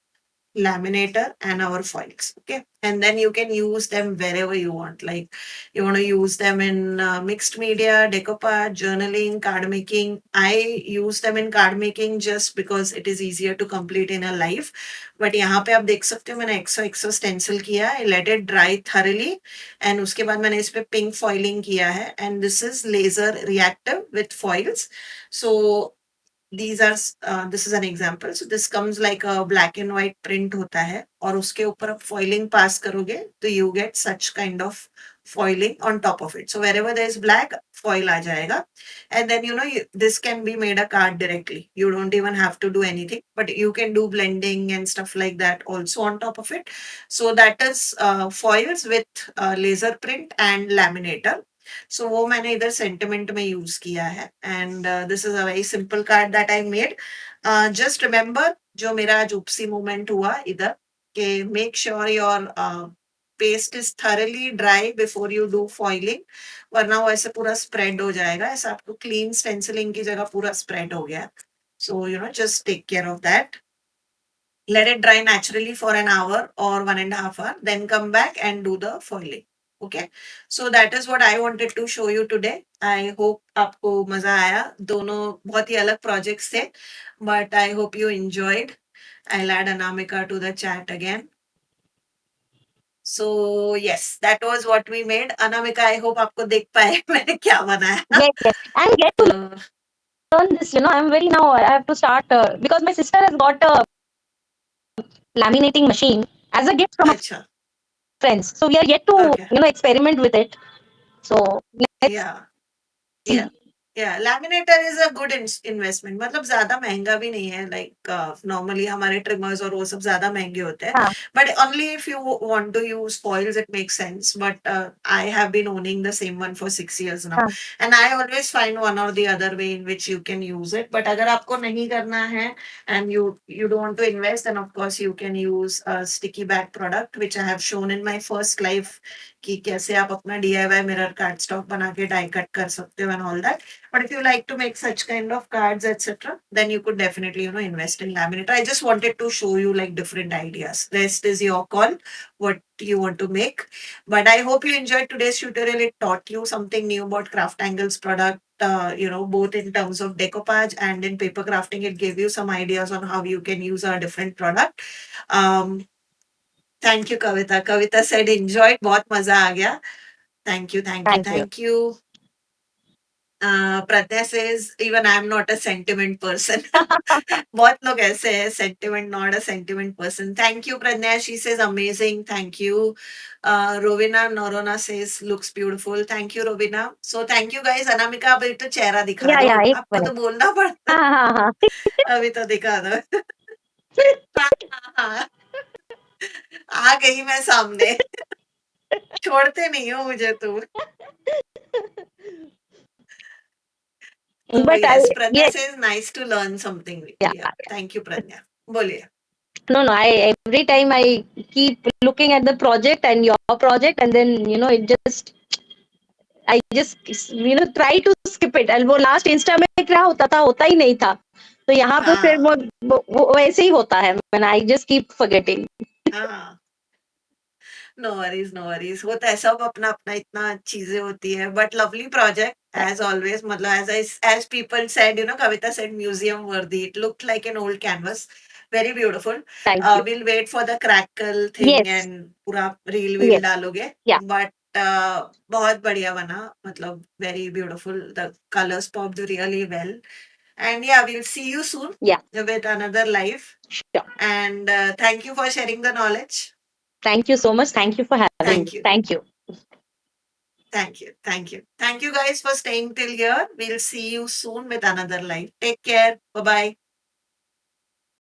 laminator and our foils. Okay, and then you can use them wherever you want. Like you want to use them in mixed media, decoupage, journaling, card making. I use them in card making just because it is easier to complete in a live. But यहाँ पे आप देख सकते हो मैंने एक्सो एक्सो stencil किया है, let it dry thoroughly, and उसके बाद मैंने इस पे पिंक फॉइलिंग किया है, and this is laser reactive with foils. So these are this is an example. So this comes like a black and white print होता है और उसके ऊपर आप foiling pass करोगे तो you get such kind of foiling on top of it. So wherever there is black, foil आ जाएगा. And then this can be made a card directly. You don't even have to do anything, but you can do blending and stuff like that also on top of it. So that is foils with laser print and laminator. So वो मैंने इधर sentiment में use किया है, and this is a very simple card that I made. Just remember जो मेरा आज उपसी moment हुआ इधर, के make sure your paste is thoroughly dry before you do foiling, वरना वो ऐसे पूरा स्प्रेड हो जाएगा. ऐसा आपको क्लीन स्टेंसिलिंग की जगह पूरा स्प्रेड हो गया. So just take care of that. Let it dry naturally for an hour or 1.5 hours, then come back and do the foiling. Okay, so that is what I wanted to show you today. I hope आपको मजा आया. दोनों बहुत ही अलग projects थे, but I hope you enjoyed. I'll add Anamika to the chat again. So yes, that was what we made. Anamika, I hope आपको देख पाए मैंने क्या बनाया. Yes, yes. And get to So learn this. I'm very now. I have to start because my sister has got a laminating machine as a gift from her अच्छा, friends. So we are yet to okay, experiment with it. So let's yeah. see. या लैमिनेटर is a good investment. मतलब ज्यादा महंगा भी नहीं है. Like normally हमारे trimmers और वो सब ज्यादा महंगे होते हैं, हाँ, but only if you want to use foils it makes sense. But I have been owning the same one for 6 years now, हाँ, and I always find one or the other way in which you can use it. But अगर आपको नहीं करना है and you don't want to invest, then of course you can use a sticky bag product which I have shown in my first live, कि कैसे आप अपना DIY mirror card stock बना के डाई कट कर सकते हो and all that. But if you like to make such kind of cards, etc., then you could definitely, invest in laminator. I just wanted to show you like different ideas. Rest is your call, what you want to make. But I hope you enjoyed today's tutorial. It taught you something new about CrafTangles product. Both in terms of decoupage and in paper crafting, it gave you some ideas on how you can use a different product. Um, Thank you, Kavita. Kavita said enjoyed. बहुत मजा आ गया. Thank you, thank you, thank you. thank you. Pratya says even I am not a sentiment person. बहुत लोग ऐसे हैं, sentiment, not a sentiment person. Thank you, Pratya. She says amazing. Thank you. Rovina Norona says looks beautiful. Thank you, Rovina. So thank you guys. Anamika, अभी तो चेहरा दिखा Yeah, दो. yeah. एक आपको तो minute. बोलना पड़ता है. हाँ, हाँ, हाँ. अभी तो दिखा दो. हाँ, हाँ, हाँ. आ गई मैं सामने. छोड़ते नहीं हो मुझे तुम. तो But I, yes, Pratya yes, says nice to learn something with yeah. you. Yeah. Thank you, Pratya. बोलिए. No, no. I every time I keep looking at the project and your project, and then it just I just try to skip it. And वो last Insta में क्या होता ही नहीं था. तो यहाँ पे फिर हाँ, वो वैसे ही होता है. And I just keep forgetting. हाँ. No worries, no worries. होता है, सब अपना अपना इतना चीजें होती है. But lovely project as always. मतलब as people said, Kavita said museum worthy. It looked like an old canvas. Very beautiful. Thank you. Will wait for the crackle thing Yes, and पूरा रील वील yes, डालोगे. yeah, but बहुत बढ़िया बना. मतलब very beautiful. The colours popped really well. And yeah, we'll see you soon yeah. with another live. Sure. And thank you for sharing the knowledge. Thank you so much. Thank you for having Thank me. you. Thank you. Thank you. Thank you. Thank you guys for staying till here. We'll see you soon with another live. Take care. Bye bye.